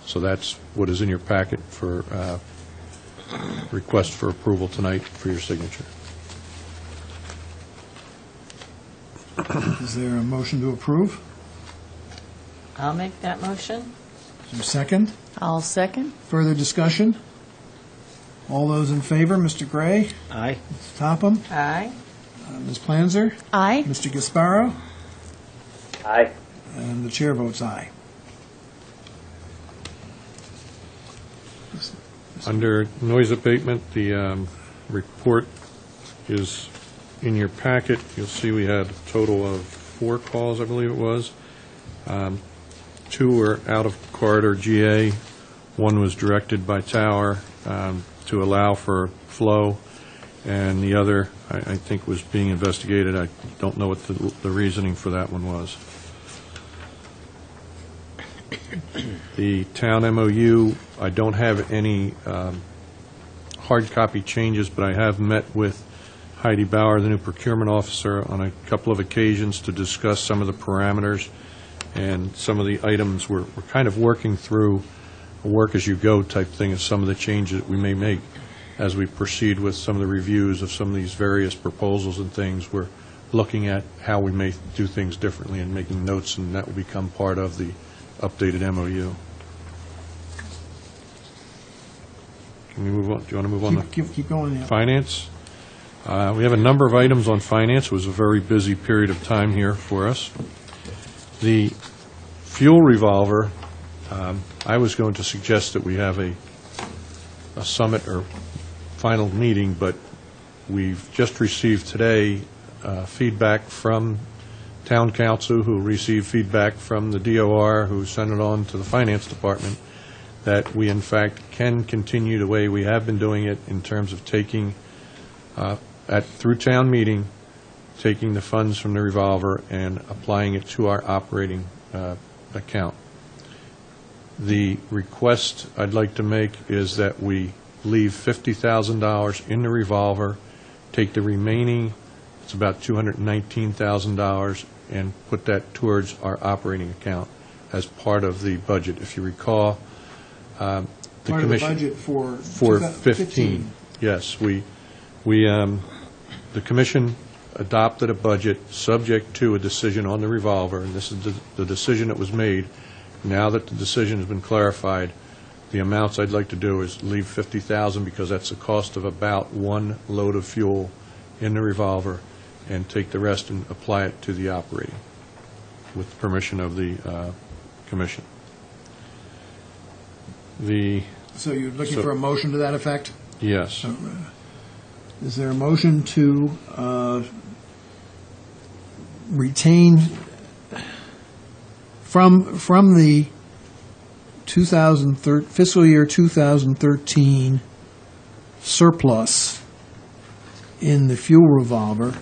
So that's what is in your packet for request for approval tonight for your signature. Is there a motion to approve? I'll make that motion. Is there a second? I'll second. Further discussion? All those in favor, Mr. Gray? Aye. Ms. Topham? Aye. Ms. Planzer? Aye. Mr. Gasparo? Aye. And the chair votes aye. Under noise abatement, the report is in your packet. You'll see we had a total of 4 calls, I believe it was. 2 were out of corridor GA. 1 was directed by Tower, to allow for flow, and the other, I think, was being investigated. I don't know what the reasoning for that one was. The town MOU, I don't have any hard copy changes, but I have met with Heidi Bauer, the new procurement officer, on a couple of occasions to discuss some of the parameters and some of the items. We're kind of working through a work-as-you-go type thing of some of the changes that we may make as we proceed with some of the reviews of some of these various proposals and things. We're looking at how we may do things differently and making notes, and that will become part of the updated MOU. Can we move on? Do you want to move on to Keep going, yeah. finance? We have a number of items on finance. It was a very busy period of time here for us. The fuel revolver, I was going to suggest that we have a summit or final meeting, but we've just received today feedback from town council, who received feedback from the DOR, who sent it on to the finance department, that we in fact can continue the way we have been doing it in terms of taking, through town meeting, taking the funds from the revolver and applying it to our operating account. The request I'd like to make is that we leave $50,000 in the revolver, take the remaining, it's about $219,000, and put that towards our operating account as part of the budget. If you recall, the Part of the commission budget for 15. Yes, the commission adopted a budget subject to a decision on the revolver, and this is the decision that was made. Now that the decision has been clarified, the amounts I'd like to do is leave $50,000, because that's the cost of about one load of fuel in the revolver, and take the rest and apply it to the operating, with the permission of the commission. So you're looking for a motion to that effect? Yes. Is there a motion to retain from the fiscal year 2013 surplus in the fuel revolver,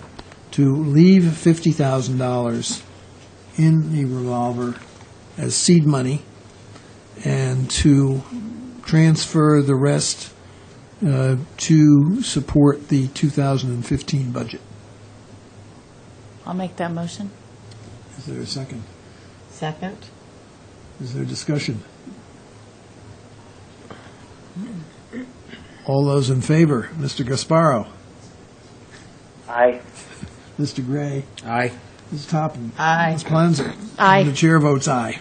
to leave $50,000 in the revolver as seed money, and to transfer the rest to support the 2015 budget? I'll make that motion. Is there a second? Second? Is there discussion? All those in favor? Mr. Gasparo? Aye. Mr. Gray? Aye. Ms. Toppin? Aye. Ms. Planzer? Aye. And the chair votes aye.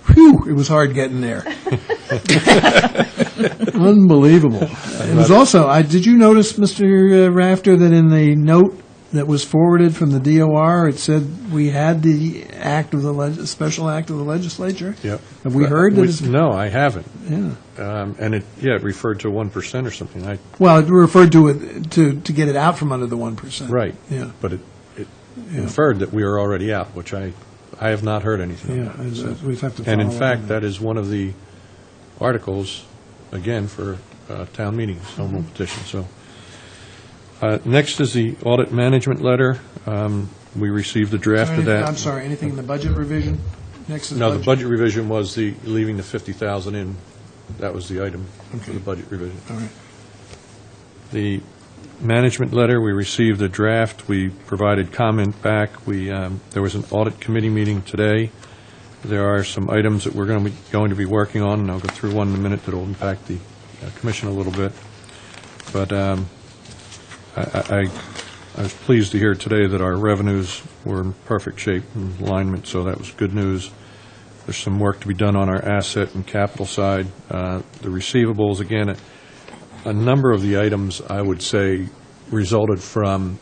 Whew, it was hard getting there. Unbelievable. It was also, did you notice, Mr. Rafter, that in the note that was forwarded from the DOR, it said we had the act of the special act of the legislature? Yep. Have we heard that? No, I haven't. Yeah. And it referred to 1% or something. Well, it referred to it to get it out from under the 1%. Right. Yeah. But it inferred that we were already out, which I have not heard anything Yeah. about. So. We have to. And in follow fact, up on that is one of the articles, again, for town meetings, home rule petition. So next is the audit management letter. We received a draft of that. I'm sorry. Anything in the budget revision? Next is No, the budget revision was the leaving the $50,000 in. That was the item for the budget revision. All right. The management letter, we received a draft. We provided comment back. There was an audit committee meeting today. There are some items that we're going to be working on, and I'll go through one in a minute that will impact the commission a little bit. But I was pleased to hear today that our revenues were in perfect shape and alignment, so that was good news. There's some work to be done on our asset and capital side. The receivables, again, a number of the items, I would say, resulted from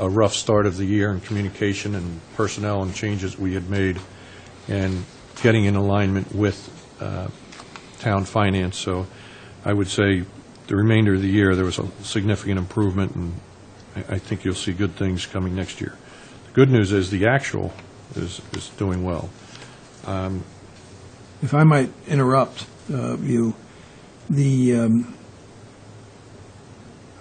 a rough start of the year in communication and personnel and changes we had made, and getting in alignment with town finance. So I would say the remainder of the year, there was a significant improvement, and I think you'll see good things coming next year. The good news is the actual is doing well. If I might interrupt you,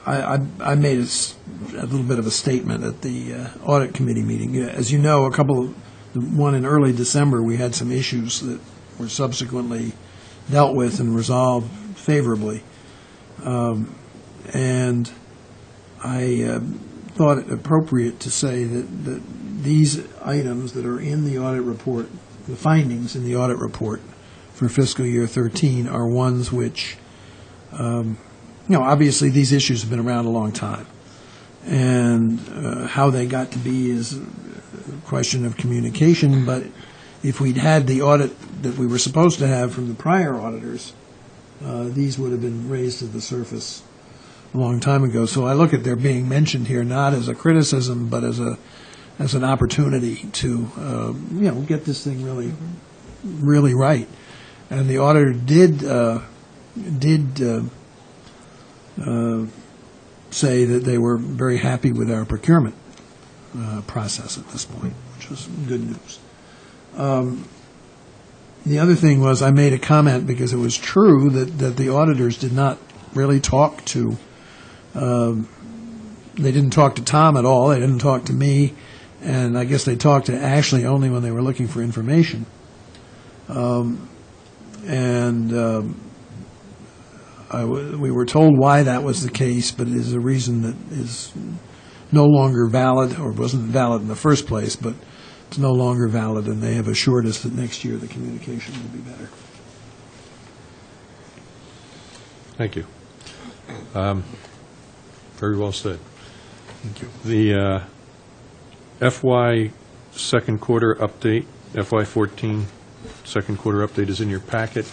I made a little bit of a statement at the audit committee meeting. As you know, one in early December, we had some issues that were subsequently dealt with and resolved favorably. And I thought it appropriate to say that these items that are in the audit report, the findings in the audit report for fiscal year 13 are ones which, obviously these issues have been around a long time. And how they got to be is a question of communication, but if we'd had the audit that we were supposed to have from the prior auditors, these would have been raised to the surface a long time ago. So I look at their being mentioned here not as a criticism, but as an opportunity to get this thing really right. And the auditor did say that they were very happy with our procurement process at this point, which was good news. The other thing was I made a comment because it was true that the auditors did not really talk to, they didn't talk to Tom at all, they didn't talk to me, and I guess they talked to Ashley only when they were looking for information. We were told why that was the case, but it is a reason that is no longer valid, or wasn't valid in the first place, but it's no longer valid, and they have assured us that next year the communication will be better. Thank you. Very well said. Thank you. The FY second quarter update, FY 14 second quarter update is in your packet.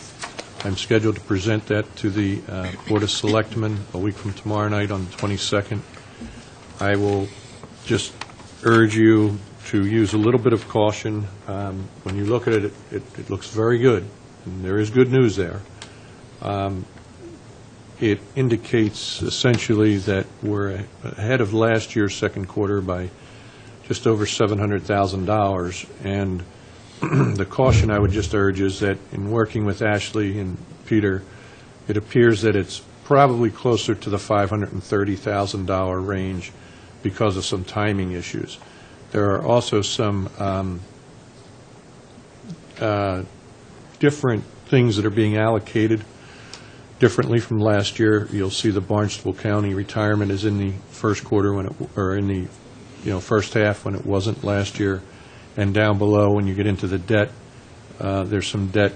I'm scheduled to present that to the Board of Selectmen a week from tomorrow night on the 22nd. I will just urge you to use a little bit of caution. When you look at it, it looks very good, and there is good news there. It indicates essentially that we're ahead of last year's second quarter by just over $700,000, and the caution I would just urge is that in working with Ashley and Peter, it appears that it's probably closer to the $530,000 range because of some timing issues. There are also some different things that are being allocated differently from last year. You'll see the Barnstable County retirement is in the first quarter or in the first half when it wasn't last year. And down below, when you get into the debt, there's some debt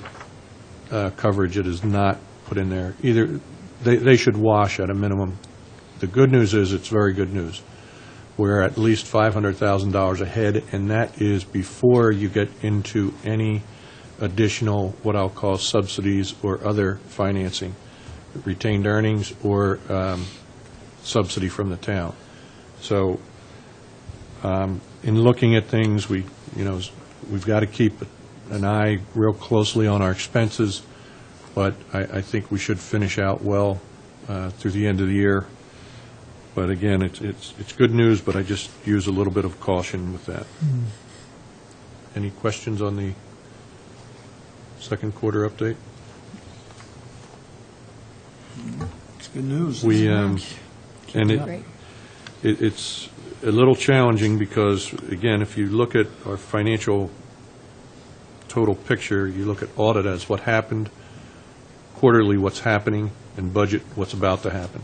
coverage that is not put in there. Either they should wash at a minimum. The good news is it's very good news. We're at least $500,000 ahead, and that is before you get into any additional, what I'll call subsidies or other financing, retained earnings or subsidy from the town. So in looking at things, we've got to keep an eye real closely on our expenses, but I think we should finish out well through the end of the year. But again, it's good news, but I just use a little bit of caution with that. Any questions on the second quarter update? It's good news. It's a little challenging because, again, if you look at our financial total picture, you look at audit as what happened, quarterly what's happening, and budget what's about to happen.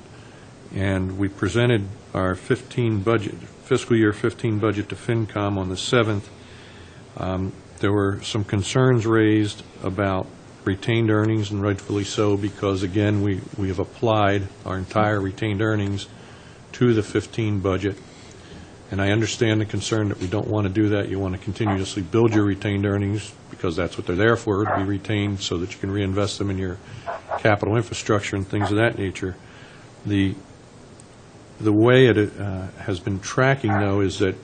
And we presented our fiscal year 15 budget to FinCom on the 7th. There were some concerns raised about retained earnings, and rightfully so, because, again, we have applied our entire retained earnings to the 15 budget. And I understand the concern that we don't want to do that. You want to continuously build your retained earnings because that's what they're there for, to be retained so that you can reinvest them in your capital infrastructure and things of that nature. The way it has been tracking, though, is that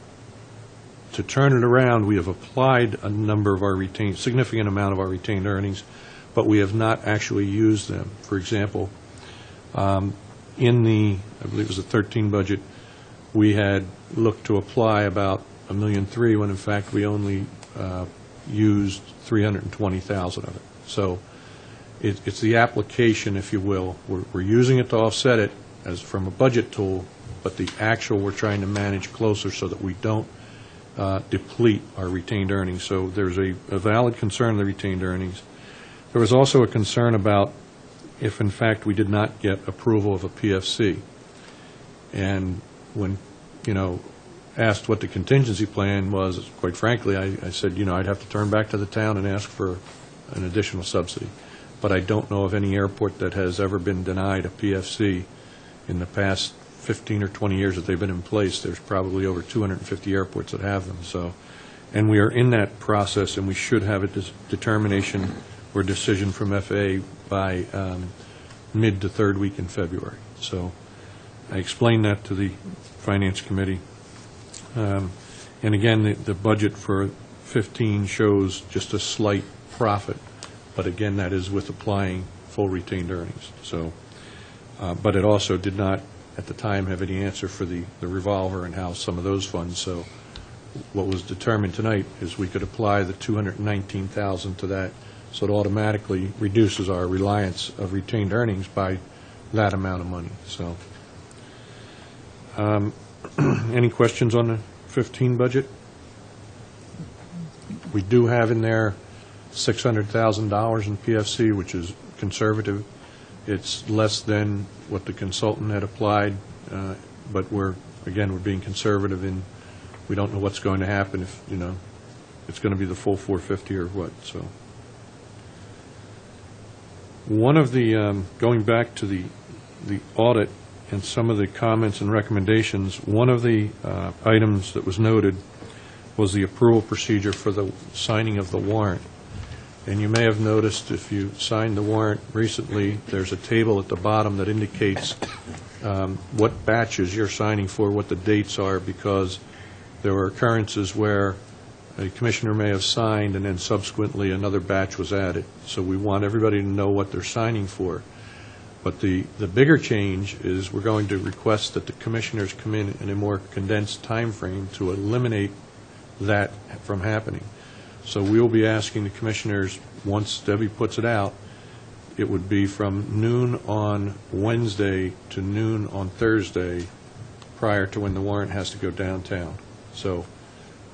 to turn it around, we have applied a number of our significant amount of our retained earnings, but we have not actually used them. For example, in the, I believe it was the 13 budget, we had looked to apply about $1.3 million when in fact we only used $320,000 of it. So it's the application, if you will. We're using it to offset it as from a budget tool, but the actual we're trying to manage closer so that we don't deplete our retained earnings. So there's a valid concern of the retained earnings. There was also a concern about if, in fact, we did not get approval of a PFC. And when, asked what the contingency plan was, quite frankly, I said, I'd have to turn back to the town and ask for an additional subsidy. But I don't know of any airport that has ever been denied a PFC in the past 15 or 20 years that they've been in place. There's probably over 250 airports that have them. So, and we are in that process, and we should have a determination or decision from FAA by mid to third week in February. So I explained that to the Finance Committee. And again, the budget for 15 shows just a slight profit, but again, that is with applying full retained earnings. So, but it also did not, at the time, have any answer for the revolver and how some of those funds. So what was determined tonight is we could apply the $219,000 to that, so it automatically reduces our reliance of retained earnings by that amount of money. So, any questions on the 15 budget? We do have in there $600,000 in PFC, which is conservative. It's less than what the consultant had applied, but we're being conservative in, we don't know what's going to happen if, it's going to be the full 450 or what. So one of the, going back to the audit and some of the comments and recommendations, one of the items that was noted was the approval procedure for the signing of the warrant. And you may have noticed if you signed the warrant recently, there's a table at the bottom that indicates what batches you're signing for, what the dates are, because there were occurrences where a commissioner may have signed and then subsequently another batch was added. So we want everybody to know what they're signing for. But the bigger change is we're going to request that the commissioners come in a more condensed time frame to eliminate that from happening. So we will be asking the commissioners, once Debbie puts it out, it would be from noon on Wednesday to noon on Thursday prior to when the warrant has to go downtown. So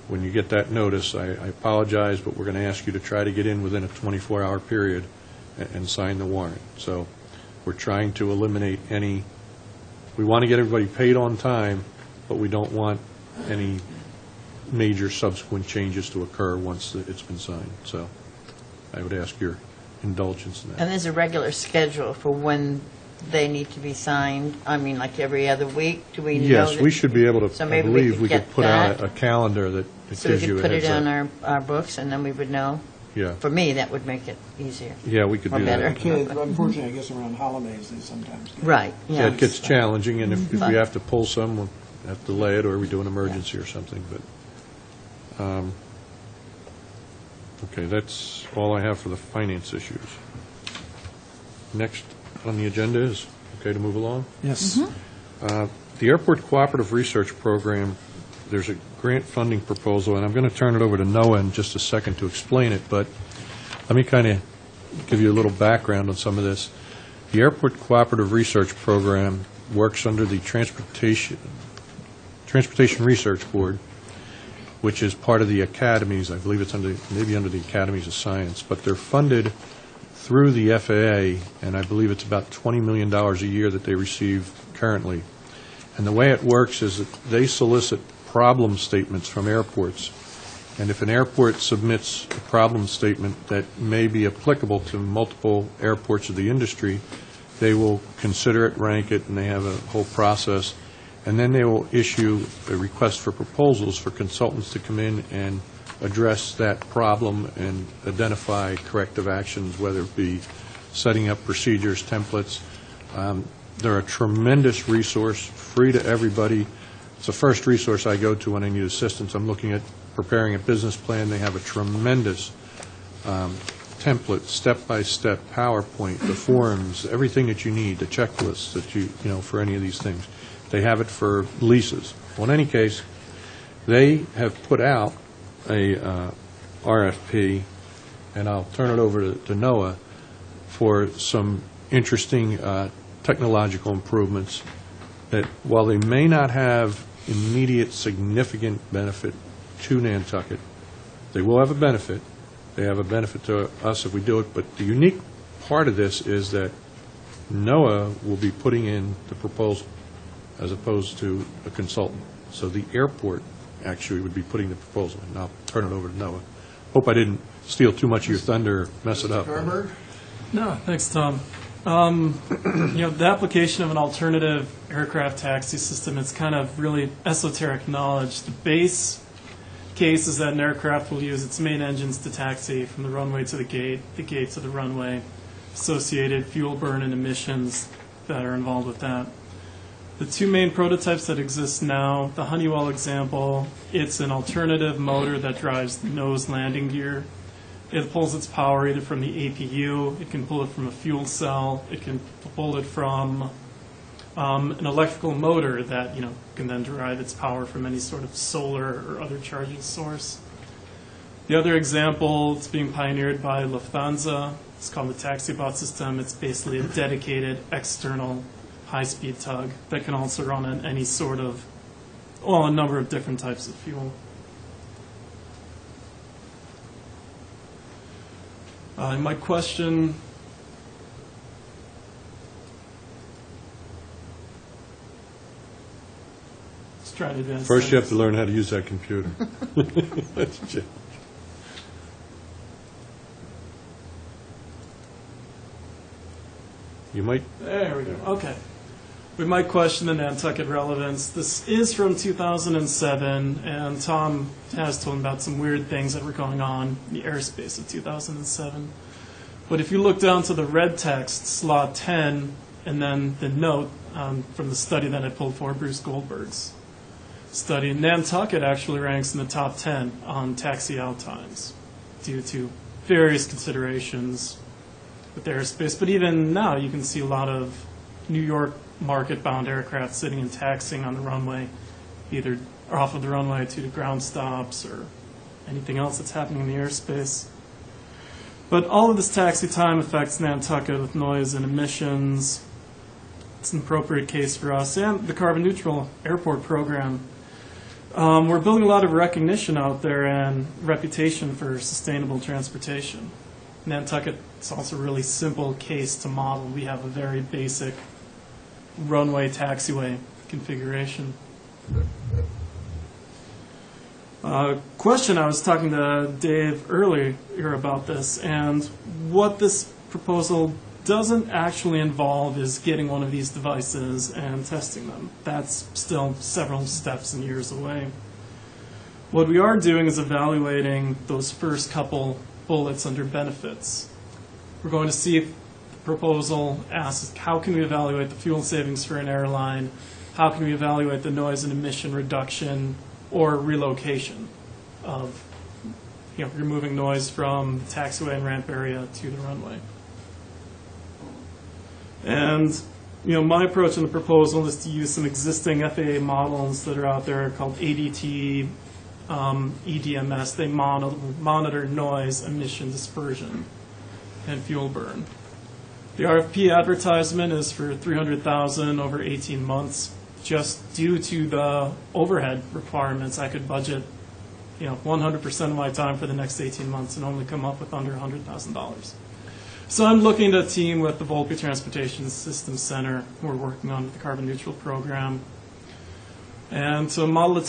when you get that notice, I apologize, but we're going to ask you to try to get in within a 24-hour period and sign the warrant. So we're trying to eliminate any, we want to get everybody paid on time, but we don't want any major subsequent changes to occur once it's been signed. So I would ask your indulgence in that. And there's a regular schedule for when they need to be signed? I mean, like every other week? Do we know? Yes, that- we should be able to, So I maybe believe we get could put out that. a calendar that So we gives you could a put it heads on up. our books, and then we would know? Yeah, For me, that would make it easier. yeah, we could Or do better. that. Kids, unfortunately, I guess around holidays, they sometimes get. Right, Yeah, yeah. it gets challenging, and if we But- have to pull some, we'll have to delay it, or we do an emergency or something, but, okay, that's all I have for the finance issues. Next on the agenda is, okay to move along? Yes. The Airport Cooperative Research Program, there's a grant funding proposal, and I'm going to turn it over to Noah in just a second to explain it, but let me kind of give you a little background on some of this. The Airport Cooperative Research Program works under the Transportation Research Board, which is part of the academies. I believe it's maybe under the Academies of Science, but they're funded through the FAA, and I believe it's about $20 million a year that they receive currently. And the way it works is that they solicit problem statements from airports, and if an airport submits a problem statement that may be applicable to multiple airports of the industry, they will consider it, rank it, and they have a whole process, and then they will issue a request for proposals for consultants to come in and address that problem and identify corrective actions, whether it be setting up procedures, templates. They're a tremendous resource, free to everybody. It's the first resource I go to when I need assistance. I'm looking at preparing a business plan. They have a tremendous template, step-by-step PowerPoint, the forms, everything that you need, the checklists that you know, for any of these things. They have it for leases. Well, in any case, they have put out a RFP, and I'll turn it over to Noah, for some interesting technological improvements that, while they may not have immediate significant benefit to Nantucket, they will have a benefit. They have a benefit to us if we do it, but the unique part of this is that NOAA will be putting in the proposal as opposed to a consultant. So the airport actually would be putting the proposal in. I'll turn it over to NOAA. Hope I didn't steal too much of your thunder or mess it up. Carberg? No, thanks, Tom. The application of an alternative aircraft taxi system, it's kind of really esoteric knowledge. The base case is that an aircraft will use its main engines to taxi from the runway to the gate to the runway, associated fuel burn and emissions that are involved with that. The two main prototypes that exist now, the Honeywell example, it's an alternative motor that drives the nose landing gear. It pulls its power either from the APU, it can pull it from a fuel cell, it can pull it from an electrical motor that can then derive its power from any sort of solar or other charging source. The other example, it's being pioneered by Lufthansa. It's called the TaxiBot system. It's basically a dedicated external high-speed tug that can also run on any sort of, a number of different types of fuel. My question, let's try to advance. First, you have to learn how to use that computer. That's a challenge. You might. There we go. Okay. We might question the Nantucket relevance. This is from 2007, and Tom has told him about some weird things that were going on in the airspace of 2007. But if you look down to the red text, slot 10, and then the note from the study that I pulled for Bruce Goldberg's study, Nantucket actually ranks in the top 10 on taxi-out times due to various considerations with airspace. But even now, you can see a lot of New York market-bound aircraft sitting and taxiing on the runway, either off of the runway to the ground stops or anything else that's happening in the airspace. But all of this taxi time affects Nantucket with noise and emissions. It's an appropriate case for us and the carbon neutral airport program. We're building a lot of recognition out there and reputation for sustainable transportation. Nantucket, it's also a really simple case to model. We have a very basic runway taxiway configuration. Question, I was talking to Dave earlier about this, and what this proposal doesn't actually involve is getting one of these devices and testing them. That's still several steps and years away. What we are doing is evaluating those first couple bullets under benefits. We're going to see if the proposal asks, how can we evaluate the fuel savings for an airline? How can we evaluate the noise and emission reduction or relocation of removing noise from the taxiway and ramp area to the runway? And my approach in the proposal is to use some existing FAA models that are out there called ADT, EDMS. They monitor noise, emission dispersion, and fuel burn. The RFP advertisement is for $300,000 over 18 months. Just due to the overhead requirements, I could budget 100% of my time for the next 18 months and only come up with under $100,000. So I'm looking to team with the Volpe Transportation Systems Center. We're working on the carbon neutral program. And to model the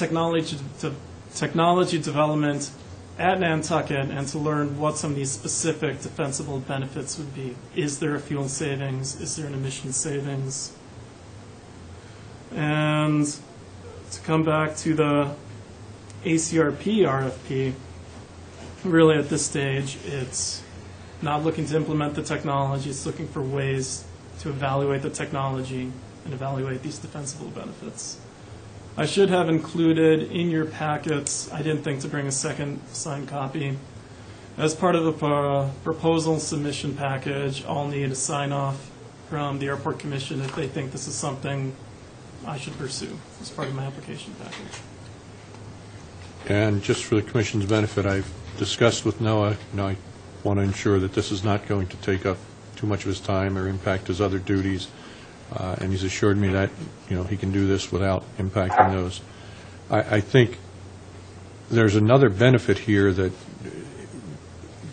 technology development at Nantucket and to learn what some of these specific defensible benefits would be. Is there a fuel savings? Is there an emission savings? And to come back to the ACRP RFP, really at this stage, it's not looking to implement the technology. It's looking for ways to evaluate the technology and evaluate these defensible benefits. I should have included in your packets, I didn't think to bring a second signed copy. As part of the proposal submission package, I'll need a sign-off from the Airport Commission if they think this is something I should pursue as part of my application package. And just for the Commission's benefit, I've discussed with NOAA, I want to ensure that this is not going to take up too much of his time or impact his other duties. And he's assured me that, he can do this without impacting those. I think there's another benefit here that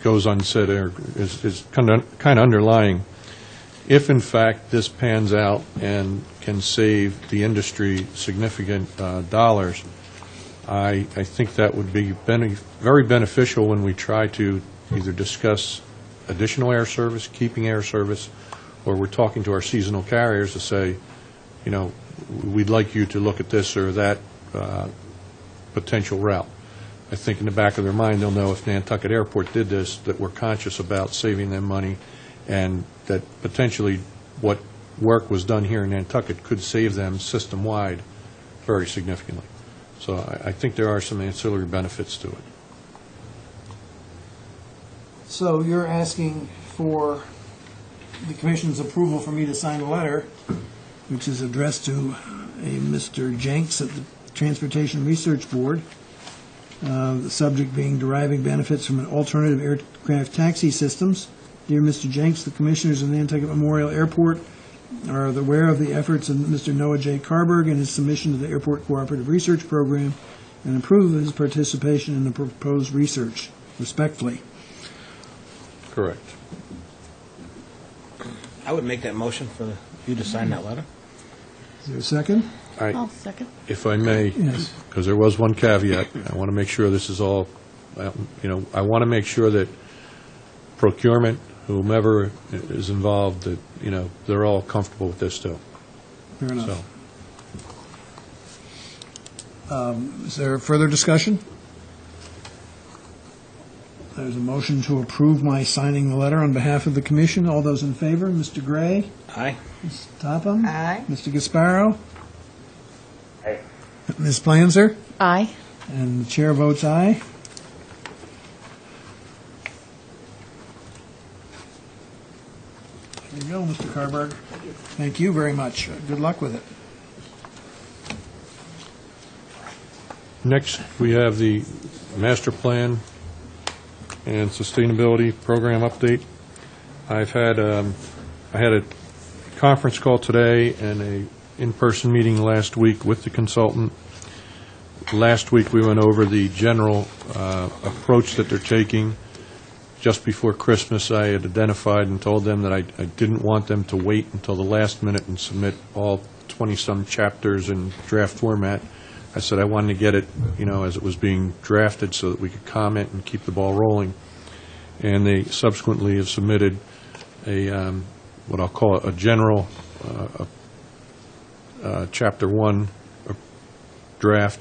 goes unsaid, or is kind of underlying. If, in fact, this pans out and can save the industry significant dollars, I think that would be very beneficial when we try to either discuss additional air service, keeping air service, or we're talking to our seasonal carriers to say, we'd like you to look at this or that potential route. I think in the back of their mind, they'll know if Nantucket Airport did this, that we're conscious about saving them money, and that potentially what work was done here in Nantucket could save them system-wide very significantly. So I think there are some ancillary benefits to it. So you're asking for the Commission's approval for me to sign a letter, which is addressed to a Mr. Jenks at the Transportation Research Board, the subject being deriving benefits from an alternative aircraft taxi systems. Dear Mr. Jenks, the Commissioners of Nantucket Memorial Airport are aware of the efforts of Mr. Noah J. Carberg and his submission to the Airport Cooperative Research Program and approve of his participation in the proposed research. Respectfully. Correct. I would make that motion for you to sign that letter. Is there a second? I'll second. If I may, Yes. because there was one caveat, I want to make sure this is all, I want to make sure that procurement, whomever is involved, that, they're all comfortable with this too. Fair enough. So, Is there further discussion? There's a motion to approve my signing the letter on behalf of the Commission. All those in favor? Mr. Gray? Aye. Ms. Topham? Aye. Mr. Gasparo? Aye. Ms. Planzer? Aye. And the chair votes aye. There you go, Mr. Carberg. Thank you very much. Good luck with it. next, we have the master plan and sustainability program update. I had a conference call today and a in-person meeting last week with the consultant. Last week, we went over the general approach that they're taking. Just before Christmas, I had identified and told them that I didn't want them to wait until the last minute and submit all 20-some chapters in draft format. I said I wanted to get it, as it was being drafted so that we could comment and keep the ball rolling. And they subsequently have submitted a, what I'll call a general Chapter 1 draft.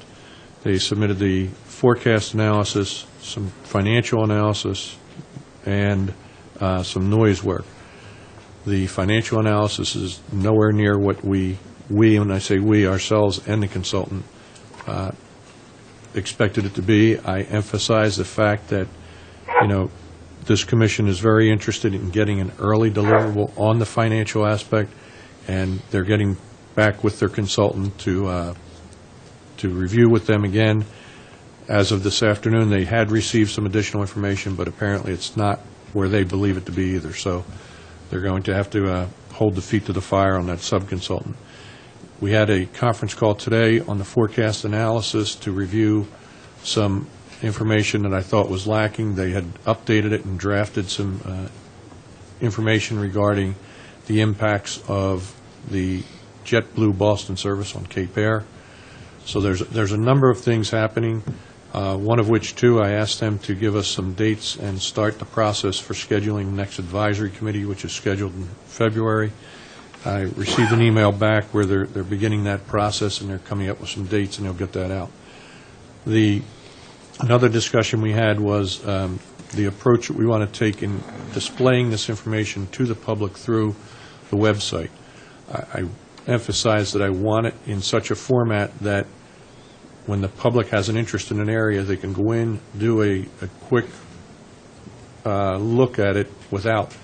They submitted the forecast analysis, some financial analysis, and some noise work. The financial analysis is nowhere near what we, when I say we, ourselves and the consultant, expected it to be. I emphasize the fact that, this commission is very interested in getting an early deliverable on the financial aspect, and they're getting back with their consultant to review with them again. As of this afternoon, they had received some additional information, but apparently it's not where they believe it to be either. So they're going to have to hold the feet to the fire on that sub-consultant. We had a conference call today on the forecast analysis to review some information that I thought was lacking. They had updated it and drafted some information regarding the impacts of the JetBlue Boston service on Cape Air. So there's a number of things happening, one of which, too, I asked them to give us some dates and start the process for scheduling the next advisory committee, which is scheduled in February. I received an email back where they're beginning that process and they're coming up with some dates, and they'll get that out. Another discussion we had was the approach that we want to take in displaying this information to the public through the website. I emphasize that I want it in such a format that when the public has an interest in an area, they can go in, do a quick look at it without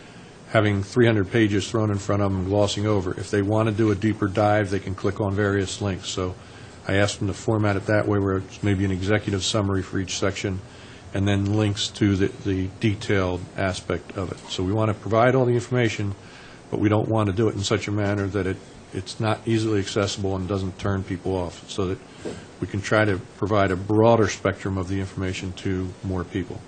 having 300 pages thrown in front of them and glossing over. If they want to do a deeper dive, they can click on various links. So I asked them to format it that way, where it's maybe an executive summary for each section, and then links to the detailed aspect of it. So we want to provide all the information, but we don't want to do it in such a manner that it's not easily accessible and doesn't turn people off, so that we can try to provide a broader spectrum of the information to more people.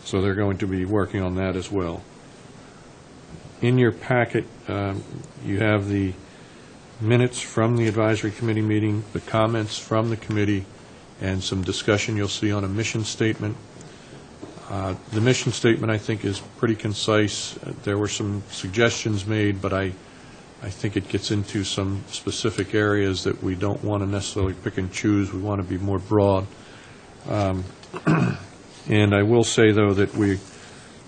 So they're going to be working on that as well. In your packet, you have the minutes from the advisory committee meeting, the comments from the committee, and some discussion you'll see on a mission statement. The mission statement, I think, is pretty concise. There were some suggestions made, but I think it gets into some specific areas that we don't want to necessarily pick and choose. We want to be more broad. And I will say, though, that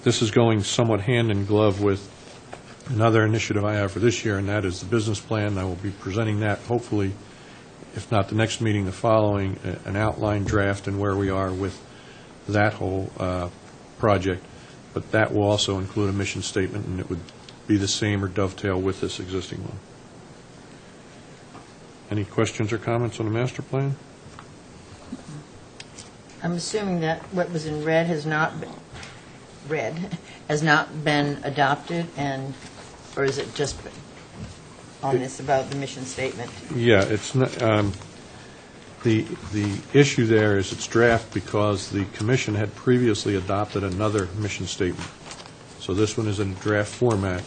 this is going somewhat hand in glove with another initiative I have for this year, and that is the business plan. I will be presenting that, hopefully, if not the next meeting, the following, an outline draft and where we are with that whole project. But that will also include a mission statement, and it would be the same or dovetail with this existing one. Any questions or comments on the master plan? I'm assuming that what was in red has not been adopted, or is it just on this about the mission statement? Yeah, it's not. The issue there is it's draft because the commission had previously adopted another mission statement. So this one is in draft format,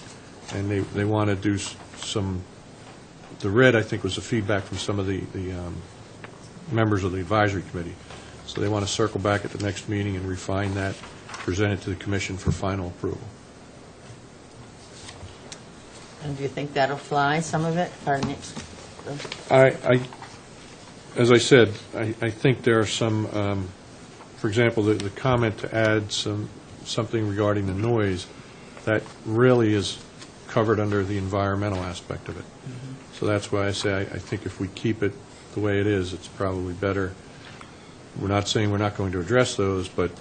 and they want to do some. The red, I think, was the feedback from some of the members of the advisory committee. So they want to circle back at the next meeting and refine that, present it to the commission for final approval. And do you think that'll fly, some of it? Or next? As I said, I think there are some, for example, the comment to add something regarding the noise, that really is covered under the environmental aspect of it. Mm-hmm. So that's why I say I think if we keep it the way it is, it's probably better. We're not saying we're not going to address those, but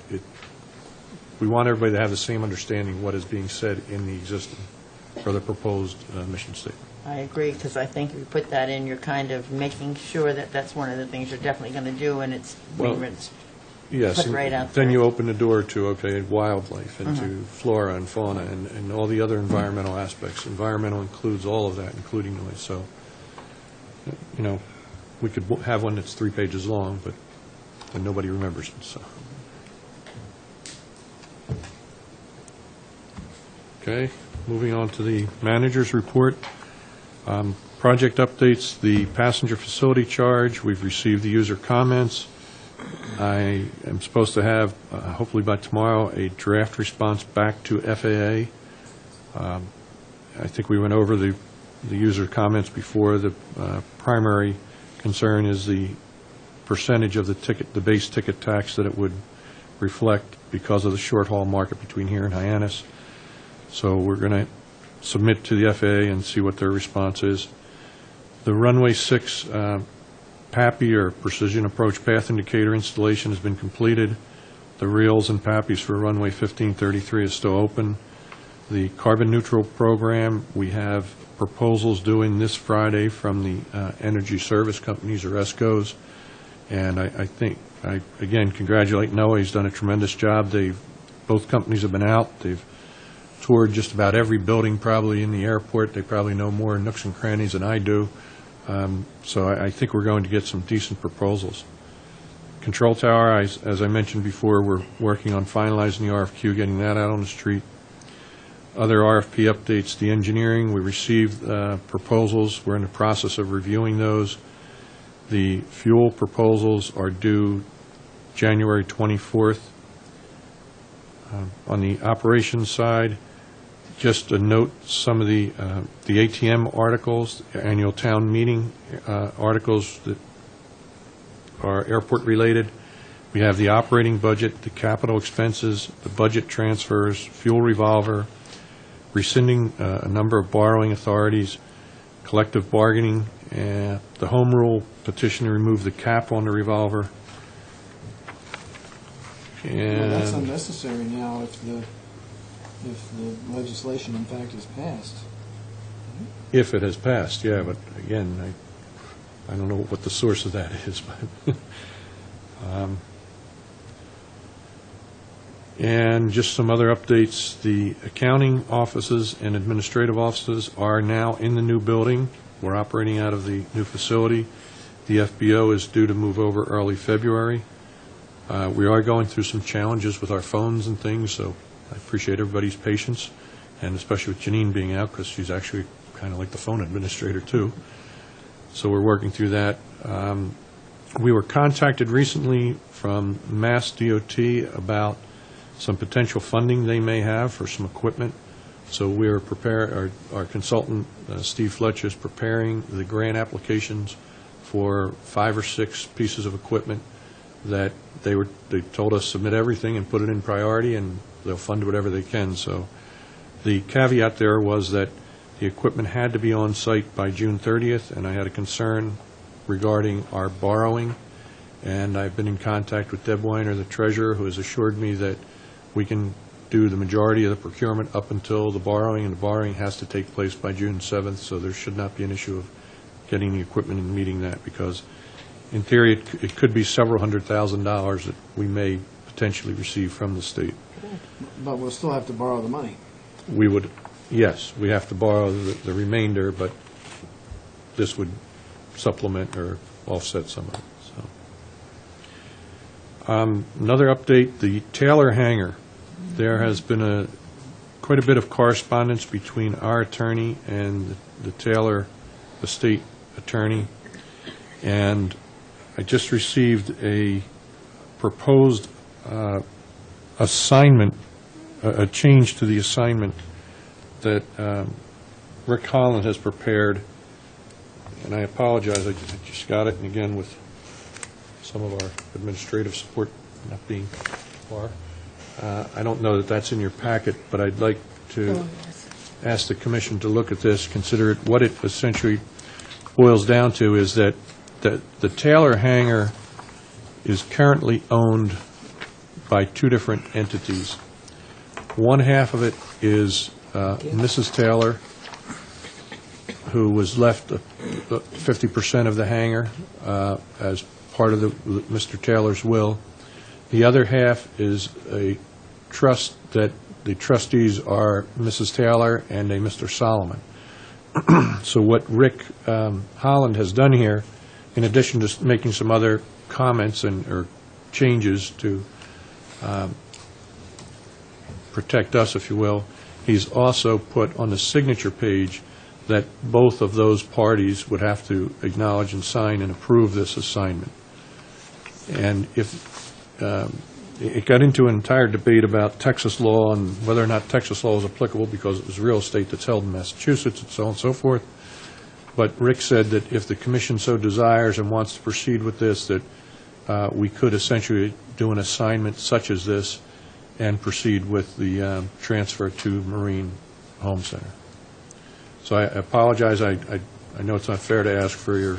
we want everybody to have the same understanding of what is being said in the existing or the proposed mission statement. I agree, because I think if you put that in, you're kind of making sure that that's one of the things you're definitely going to do, and it's yes, put right out there. Then you open the door to, wildlife and to flora and fauna and all the other environmental aspects. Environmental includes all of that, including noise. So, we could have one that's 3 pages long, but nobody remembers it. So, okay, moving on to the manager's report. Project updates, the passenger facility charge. We've received the user comments. I am supposed to have, hopefully by tomorrow, a draft response back to FAA. I think we went over the user comments before. The primary concern is the percentage of the base ticket tax that it would reflect because of the short-haul market between here and Hyannis. So we're going to submit to the FAA and see what their response is. The Runway 6 PAPI, or Precision Approach Path Indicator installation, has been completed. The reels and PAPIs for Runway 1533 is still open. The carbon neutral program, we have proposals due in this Friday from the energy service companies, or ESCOs. And I think, again, congratulate NOAA. He's done a tremendous job. Both companies have been out. They've toured just about every building probably in the airport. They probably know more nooks and crannies than I do. So I think we're going to get some decent proposals. Control tower, as I mentioned before, we're working on finalizing the RFQ, getting that out on the street. Other RFP updates, the engineering, we received proposals. We're in the process of reviewing those. The fuel proposals are due January 24th. On the operations side, just a note, some of the ATM articles, annual town meeting articles that are airport related. We have the operating budget, the capital expenses, the budget transfers, fuel revolver, rescinding a number of borrowing authorities, collective bargaining, and the home rule petition to remove the cap on the revolver. Well, that's unnecessary now if the legislation in fact is passed. If it has passed, yeah, but again, I don't know what the source of that is. But And just some other updates, the accounting offices and administrative offices are now in the new building. We're operating out of the new facility. The FBO is due to move over early February. We are going through some challenges with our phones and things, so I appreciate everybody's patience, and especially with Janine being out, because she's actually kind of like the phone administrator, too. So we're working through that. We were contacted recently from Mass DOT about some potential funding they may have for some equipment. So we're our consultant, Steve Fletcher, is preparing the grant applications for 5 or 6 pieces of equipment that they told us submit everything and put it in priority, and they'll fund whatever they can. So the caveat there was that the equipment had to be on site by June 30th, and I had a concern regarding our borrowing. And I've been in contact with Deb Weiner, the treasurer, who has assured me that we can do the majority of the procurement up until the borrowing, and the borrowing has to take place by June 7th, so there should not be an issue of getting the equipment and meeting that, because in theory it could be several $100,000 that we may potentially receive from the state. But we'll still have to borrow the money. We would, yes, we have to borrow the remainder, but this would supplement or offset some of it. So, another update, the Taylor hangar. There has been quite a bit of correspondence between our attorney and the Taylor estate attorney, and I just received a proposed assignment, a change to the assignment that Rick Holland has prepared, and I apologize, I just got it, and again, with some of our administrative support not being far. I don't know that that's in your packet, but I'd like to ask the commission to look at this, consider it. What it essentially boils down to is that the Taylor hangar is currently owned by 2 different entities. One half of it is Mrs. Taylor, who was left 50% of the hangar as part of Mr. Taylor's will. The other half is a trust that the trustees are Mrs. Taylor and a Mr. Solomon. So what Rick Holland has done here, in addition to making some other comments or changes to protect us, if you will, he's also put on the signature page that both of those parties would have to acknowledge and sign and approve this assignment. And if it got into an entire debate about Texas law and whether or not Texas law is applicable, because it was real estate that's held in Massachusetts and so on and so forth. But Rick said that if the commission so desires and wants to proceed with this, that we could essentially do an assignment such as this and proceed with the transfer to Marine Home Center. So I apologize. I know it's not fair to ask for your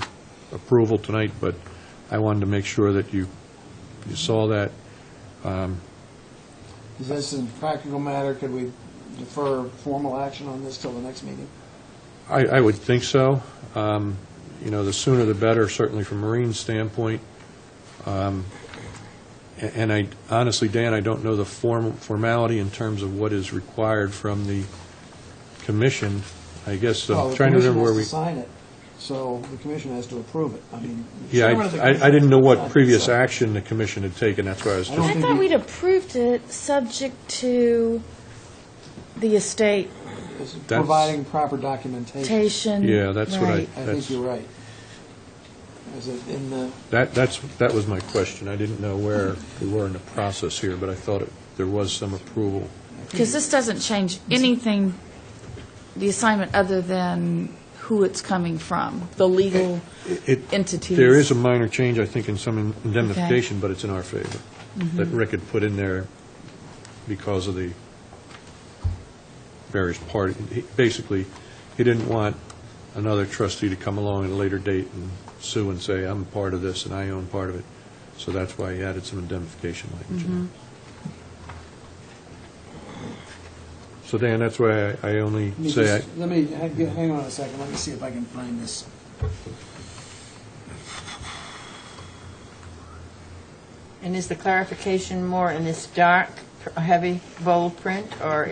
approval tonight, but I wanted to make sure that you saw that. Is this a practical matter? Could we defer formal action on this till the next meeting? I would think so. The sooner the better, certainly from Marine's standpoint. And I honestly, Dan, I don't know the formality in terms of what is required from the commission. I guess I'm trying to remember where we sign it, so the commission has to approve it. I mean, I didn't know what previous action the commission had taken. That's why I was just. I thought we'd approved it subject to the estate. Providing proper documentation. Yeah, that's what I think you're right. Is it in the? That was my question. I didn't know where we were in the process here, but I thought there was some approval. Because this doesn't change anything, the assignment, other than who it's coming from, the legal entities. There is a minor change, I think, in some indemnification, but it's in our favor. That Rick had put in there because of the various parties. Basically, he didn't want another trustee to come along at a later date and sue and say, I'm part of this and I own part of it. So that's why he added some indemnification language in there. So, Dan, that's why I only say... Let me hang on a second. Let me see if I can find this. And is the clarification more in this dark heavy bold print, or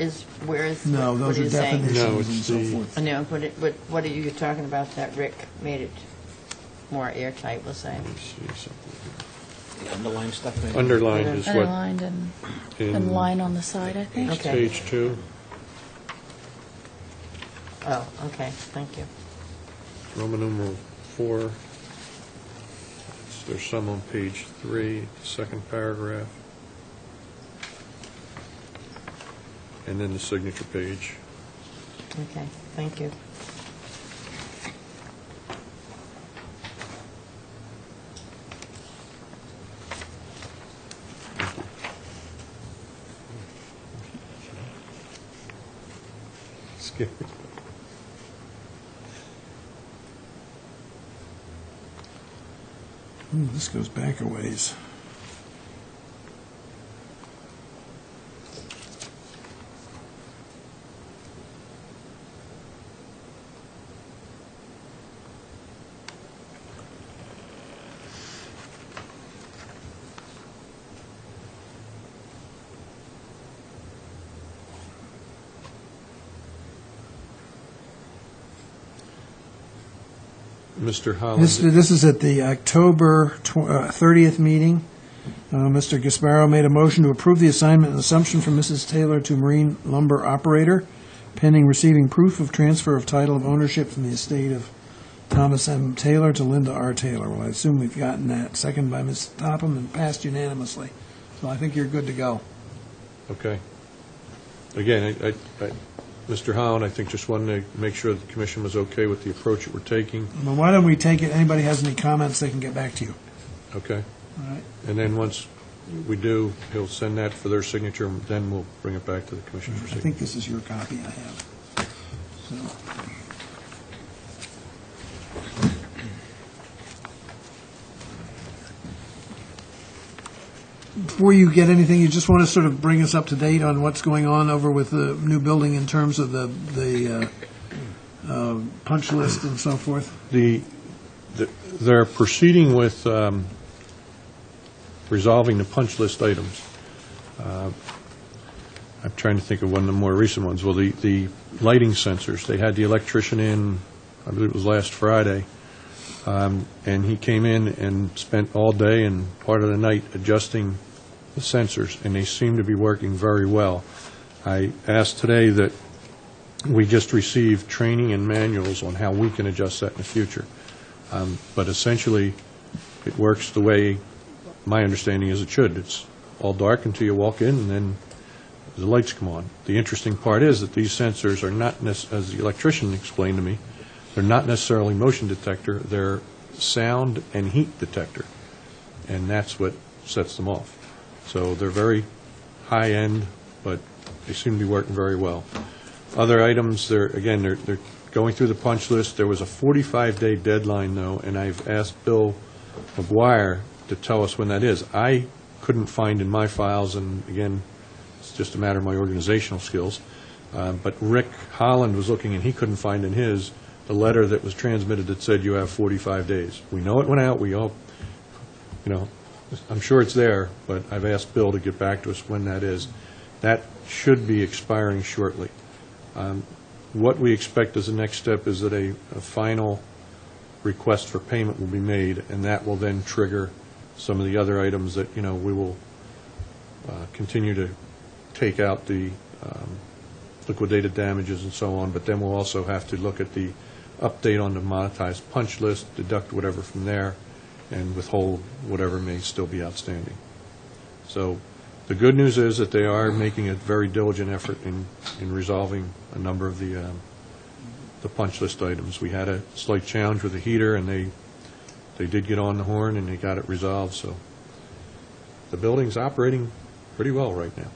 where is? No, what those are are you saying? definitions and it's so the- forth. I know, what are you talking about that Rick made it more airtight, we'll say? Let me see something The underlying stuff. maybe? here. Underlined is what, Underlined and in line on the side, I think. Okay. page 2, Oh, okay, thank you. Roman numeral 4. There's some on page 3, the second paragraph. And then the signature page. Okay, thank you. Scary. This goes back a ways. Mr. Holland. This is at the October 30th meeting. Mr. Gasparo made a motion to approve the assignment and assumption from Mrs. Taylor to marine lumber operator, pending receiving proof of transfer of title of ownership from the estate of Thomas M. Taylor to Linda R. Taylor. Well, I assume we've gotten that. Second by Ms. Topham and passed unanimously. So I think you're good to go. Okay. Again, Mr. Holland, I think, just wanted to make sure that the commission was okay with the approach that we're taking. Well, why don't we take it, anybody has any comments, they can get back to you. Okay? All right? And then once we do, he'll send that for their signature, and then we'll bring it back to the commission for I signature. think this is your copy I have. So. Before you get anything, you just want to sort of bring us up to date on what's going on over with the new building in terms of the punch list and so forth? They're proceeding with resolving the punch list items. I'm trying to think of one of the more recent ones. Well, the lighting sensors, they had the electrician in, I believe it was last Friday, and he came in and spent all day and part of the night adjusting the sensors, and they seem to be working very well. I asked today that we just received training and manuals on how we can adjust that in the future. But essentially, it works the way my understanding is it should. It's all dark until you walk in, and then the lights come on. The interesting part is that these sensors are not, as the electrician explained to me, they're not necessarily motion detector, they're sound and heat detector, and that's what sets them off. So they're very high-end, but they seem to be working very well. Other items, they're going through the punch list. There was a 45-day deadline, though, and I've asked Bill McGuire to tell us when that is. I couldn't find in my files, and again, it's just a matter of my organizational skills, but Rick Holland was looking, and he couldn't find in his the letter that was transmitted that said you have 45 days. We know it went out. We all, I'm sure it's there, but I've asked Bill to get back to us when that is. That should be expiring shortly. What we expect as a next step is that a final request for payment will be made, and that will then trigger some of the other items that, we will continue to take out the liquidated damages and so on, but then we'll also have to look at the update on the monetized punch list, deduct whatever from there, and withhold whatever may still be outstanding. So the good news is that they are making a very diligent effort in resolving a number of the punch list items. We had a slight challenge with the heater, and they did get on the horn, and they got it resolved. So the building's operating pretty well right now,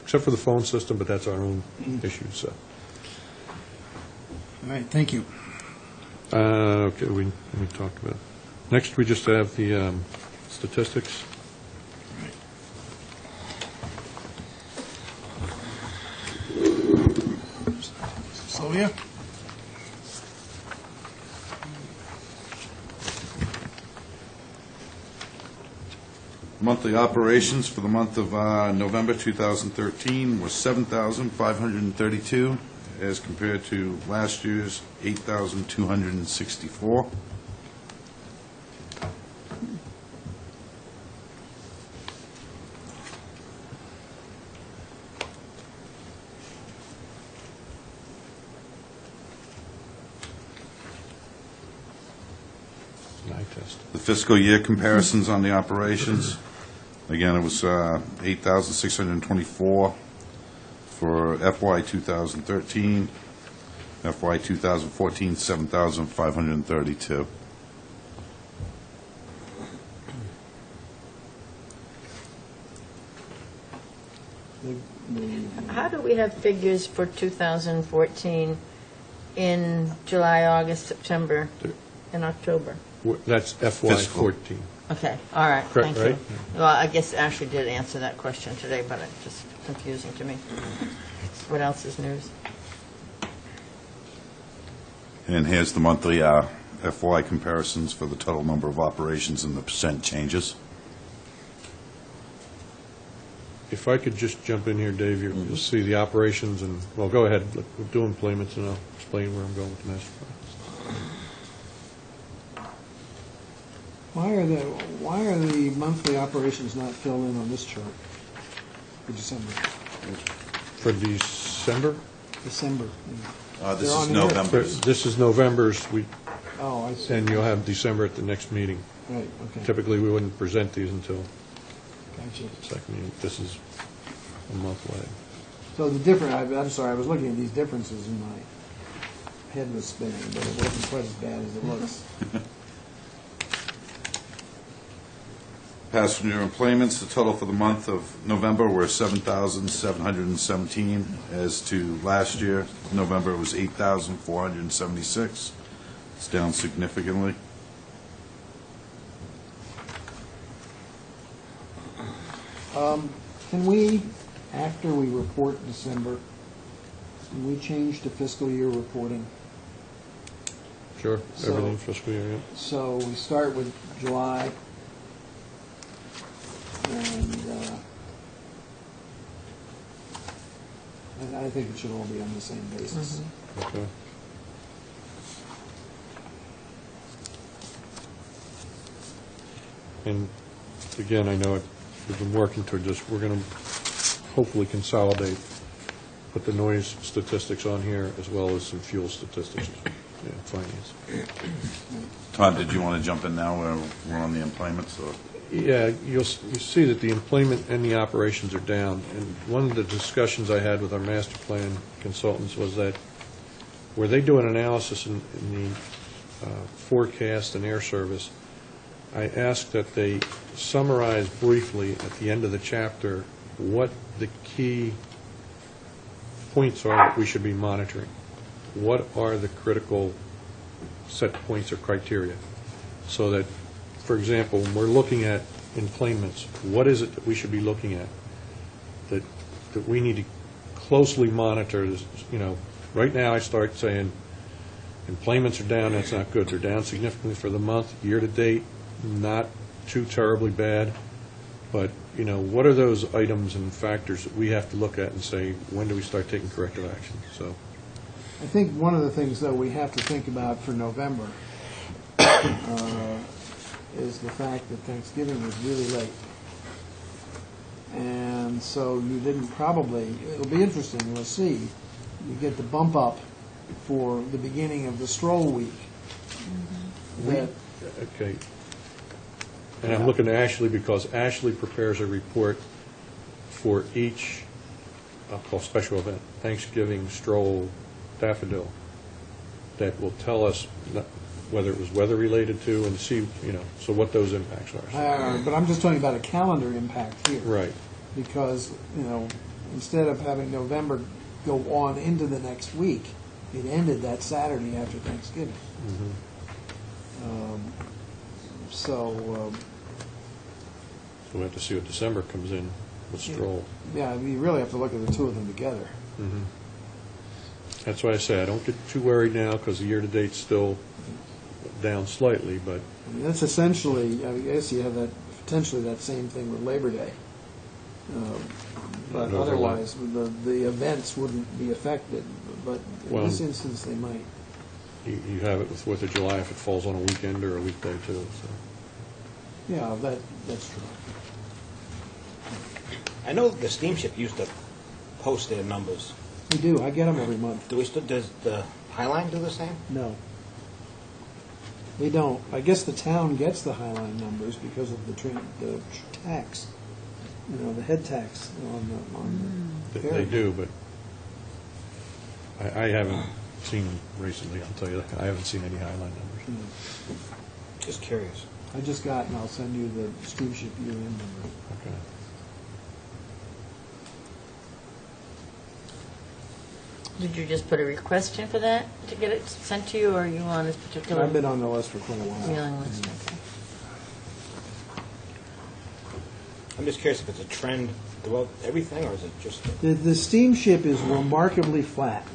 except for the phone system, but that's our own issue. So. All right, thank you. Okay, we talked about. Next, we just have the statistics. Sylvia? Monthly operations for the month of November 2013 was $7,532 as compared to last year's $8,264. Eye test. The fiscal year comparisons on the operations, again, it was 8,624 for FY 2013, FY 2014, 7,532. How do we have figures for 2014 in July, August, September, and October? That's FY '14. Okay, all right, Correct, thank you. right? Well, I guess Ashley did answer that question today, but it's just confusing to me. What else is news? And here's the monthly FY comparisons for the total number of operations and the percent changes. If I could just jump in here, Dave, you'll see the operations and, well, go ahead, we'll do employments and I'll explain where I'm going with the master plan. Why are the monthly operations not filled in on this chart for December? For December? December. This They're is on here. November's. This is November's, Oh, I see. and you'll have December at the next meeting. Right, okay. Typically, we wouldn't present these until Gotcha. the second meeting. This is a month late. So I'm sorry, I was looking at these differences and my head was spinning, but it wasn't quite as bad as it looks. Passenger employments, the total for the month of November were 7,717, as to last year, November it was 8,476. It's down significantly. Can we, after we report December, can we change to fiscal year reporting? Sure, So- everything fiscal year, yeah. So we start with July, and I think it should all be on the same basis. Okay. And again, I know we've been working toward this, we're going to hopefully consolidate, put the noise statistics on here as well as some fuel statistics, finance. Todd, did you want to jump in now? We're on the employments, or? Yeah, you see that the employment and the operations are down. And one of the discussions I had with our master plan consultants was that where they do an analysis in the forecast and air service, I asked that they summarize briefly at the end of the chapter what the key points are that we should be monitoring. What are the critical set points or criteria? So that, for example, when we're looking at employments, what is it that we should be looking at that we need to closely monitor? This, right now I start saying employments are down, that's not good. They're down significantly for the month. Year to date, not too terribly bad. But, what are those items and factors that we have to look at and say, when do we start taking corrective action? So, I think one of the things, though, we have to think about for November is the fact that Thanksgiving was really late. And so you didn't probably, it'll be interesting, we'll see, you get the bump up for the beginning of the stroll week. That- okay. And I'm looking to Ashley because Ashley prepares a report for each, I'll call special event, Thanksgiving, stroll, daffodil, that will tell us whether it was weather-related to and see, so what those impacts are. But I'm just talking about a calendar impact here. Right. Because, instead of having November go on into the next week, it ended that Saturday after Thanksgiving. So we have to see what December comes in with stroll. yeah, you really have to look at the two of them together. That's why I say I don't get too worried now because the year-to-date's still down slightly, but I mean, that's essentially, I guess you have that potentially that same thing with Labor Day. But Overlap. otherwise, the events wouldn't be affected, but in Well- this instance, they might. You have it with Fourth of July if it falls on a weekend or a weekday, too, so. Yeah, that's true. I know the steamship used to post their numbers. We do, I get them every month. Does the Highline do the same? No. We don't. I guess the town gets the Highline numbers because of the tax, the head tax on the They ferry. do, but I haven't seen them recently, I'll tell you that. I haven't seen any Highline numbers. Just curious. I just got, and I'll send you the steamship UN number. Okay. Did you just put a request in for that to get it sent to you, or are you on this particular I've been on the list for quite a while. mailing list? Okay. I'm just curious if it's a trend throughout everything, or is it just... The steamship is remarkably flat.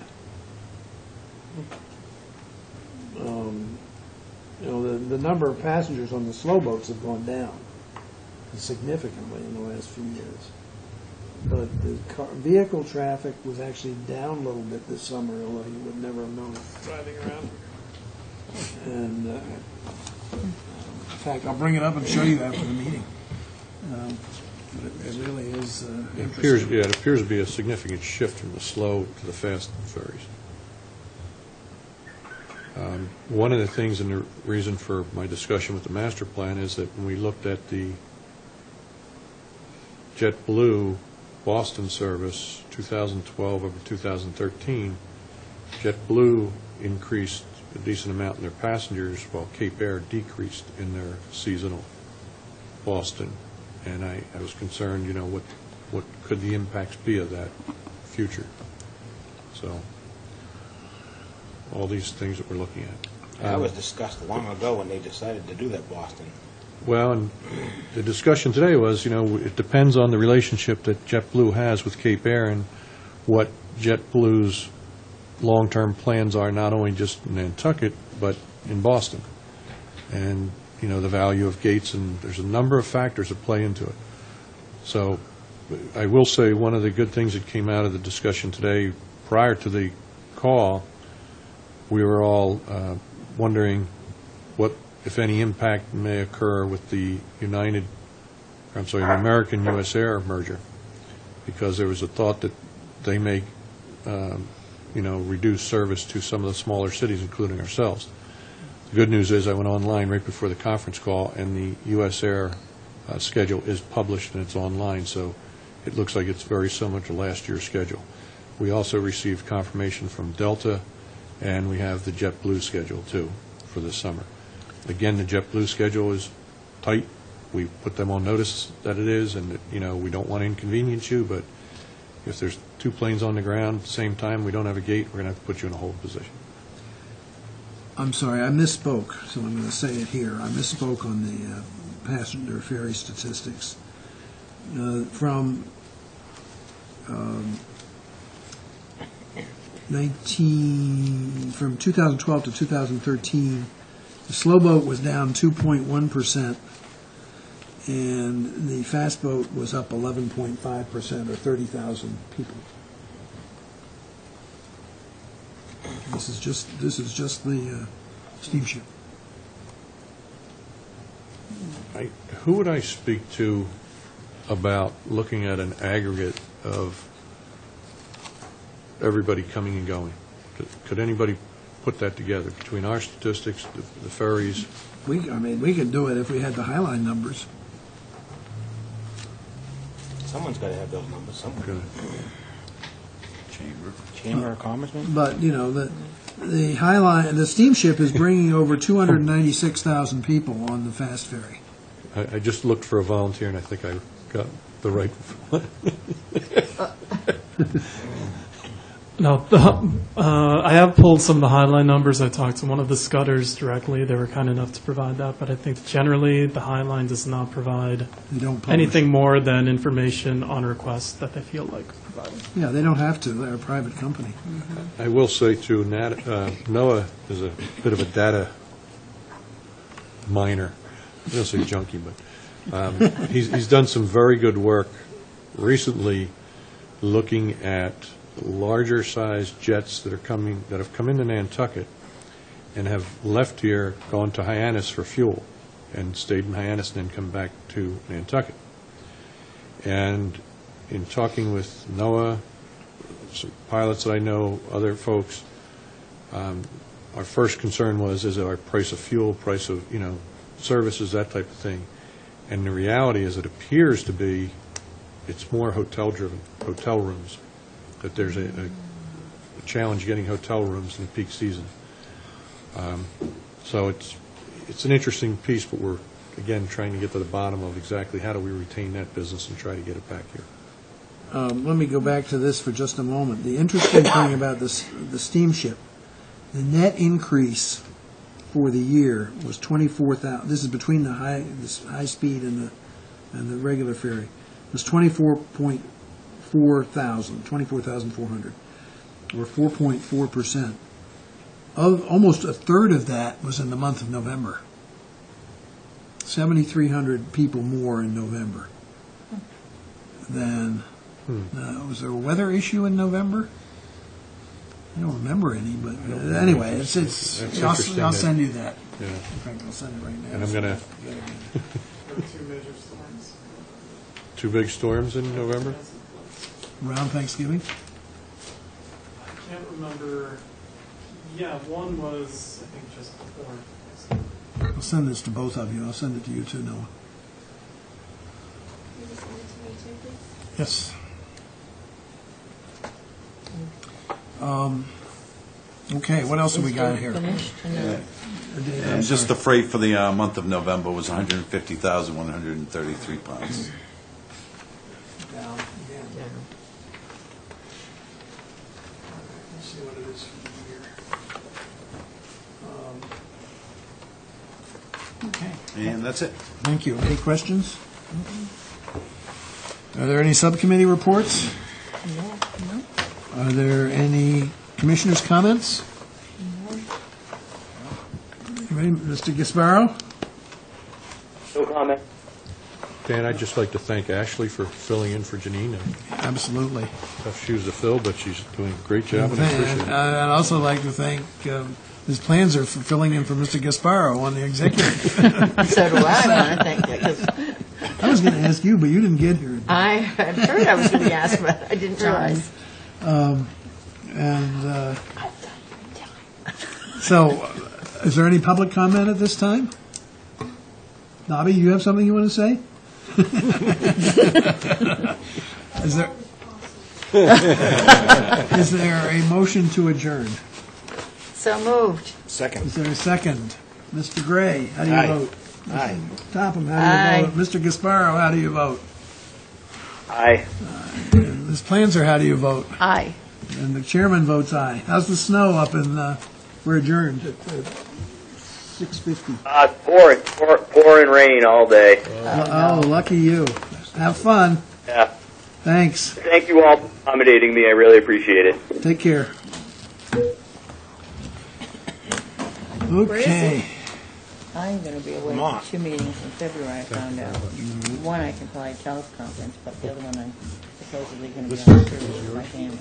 The number of passengers on the slow boats have gone down significantly in the last few years. But the vehicle traffic was actually down a little bit this summer, although you would never have known it driving around. And in fact, I'll bring it up and show you that for the meeting. But it really is interesting. It appears to be a significant shift from the slow to the fast ferries. One of the things and the reason for my discussion with the master plan is that when we looked at the JetBlue Boston service 2012 over 2013, JetBlue increased a decent amount in their passengers while Cape Air decreased in their seasonal Boston. And I was concerned, what could the impacts be of that future? So, all these things that we're looking at. That was discussed long ago when they decided to do that Boston. Well, and the discussion today was, it depends on the relationship that JetBlue has with Cape Air and what JetBlue's long-term plans are, not only just in Nantucket, but in Boston. And, the value of gates, and there's a number of factors that play into it. So I will say one of the good things that came out of the discussion today, prior to the call, we were all wondering what, if any, impact may occur with the American US Air merger, because there was a thought that they may, reduce service to some of the smaller cities, including ourselves. The good news is I went online right before the conference call, and the US Air schedule is published and it's online, so it looks like it's very similar to last year's schedule. We also received confirmation from Delta, and we have the JetBlue schedule, too, for this summer. Again, the JetBlue schedule is tight. We put them on notice that it is, and, we don't want to inconvenience you, but if there's two planes on the ground at the same time, we don't have a gate, we're going to have to put you in a hold position. I'm sorry, I misspoke, so I'm going to say it here. I misspoke on the passenger ferry statistics. From 2012 to 2013, the slow boat was down 2.1%, and the fast boat was up 11.5%, or 30,000 people. This is just the steamship. Who would I speak to about looking at an aggregate of everybody coming and going? Could anybody put that together between our statistics, the ferries? We could do it if we had the Highline numbers. Someone's got to have those numbers, someone. Okay. Chamber of Commerce, maybe? But, the Highline, the steamship is bringing over 296,000 people on the fast ferry. I just looked for a volunteer, and I think I got the right one. No, I have pulled some of the Highline numbers. I talked to one of the scutters directly. They were kind enough to provide that, but I think generally the Highline does not provide They don't publish. anything more than information on request that they feel like providing. Yeah, they don't have to. They're a private company. I will say, too, NOAA is a bit of a data miner. I don't say junkie, but He's done some very good work recently looking at larger-sized jets that have come into Nantucket and have left here, gone to Hyannis for fuel, and stayed in Hyannis and then come back to Nantucket. And in talking with Noah, some pilots that I know, other folks, our first concern is our price of fuel, price of, services, that type of thing. And the reality is, it appears to be, it's more hotel-driven, hotel rooms, that there's a challenge getting hotel rooms in the peak season. So it's an interesting piece, but we're, again, trying to get to the bottom of exactly how do we retain that business and try to get it back here. Let me go back to this for just a moment. The interesting thing about the steamship, the net increase for the year was 24,000. This is between the high speed and the regular ferry. It was 24,400, or 4.4%. Almost a third of that was in the month of November. 7,300 people more in November than. Was there a weather issue in November? I don't remember any, but anyway, it's I'll send you that. Yeah. In fact, I'll send it right now. And I'm going to... There were 2 major storms. 2 big storms in November? Around Thanksgiving? I can't remember. Yeah, one was, I think, just before. I'll send this to both of you. I'll send it to you too, Noah. Yes. Okay, what else have we got here? Finished? And just the freight for the month of November was 150,133 pounds. Down again. Let's see what it is for the year. Okay. And that's it. Thank you. Any questions? Are there any subcommittee reports? No. Are there any commissioners' comments? Anybody? Mr. Gasparo? No comment. Dan, I'd just like to thank Ashley for filling in for Janine. Absolutely. Tough shoes to fill, but she's doing a great job, and I appreciate it. I'd also like to thank Ms. Planzer for filling in for Mr. Gasparo on the executive. So do I want to thank you, because I was going to ask you, but you didn't get here. I had heard I was going to be asked, but I didn't realize. So, is there any public comment at this time? Nobby, you have something you want to say? Is there a motion to adjourn? So moved. Second. Is there a second? Mr. Gray, how do you Aye. vote? Aye. Topham, how do you Aye. vote? Mr. Gasparo, how do you vote? Aye. And Ms. Planzer, how do you vote? Aye. And the chairman votes aye. How's the snow up in, we're adjourned at 6:50. Pouring rain all day. Oh, lucky you. Have fun. Yeah. Thanks. Thank you all for accommodating me. I really appreciate it. Take care. Okay. I'm going to be away Come on. for 2 meetings in February, I found out. One I can probably teleconference, but the other one I'm supposedly going to be on tour with my family.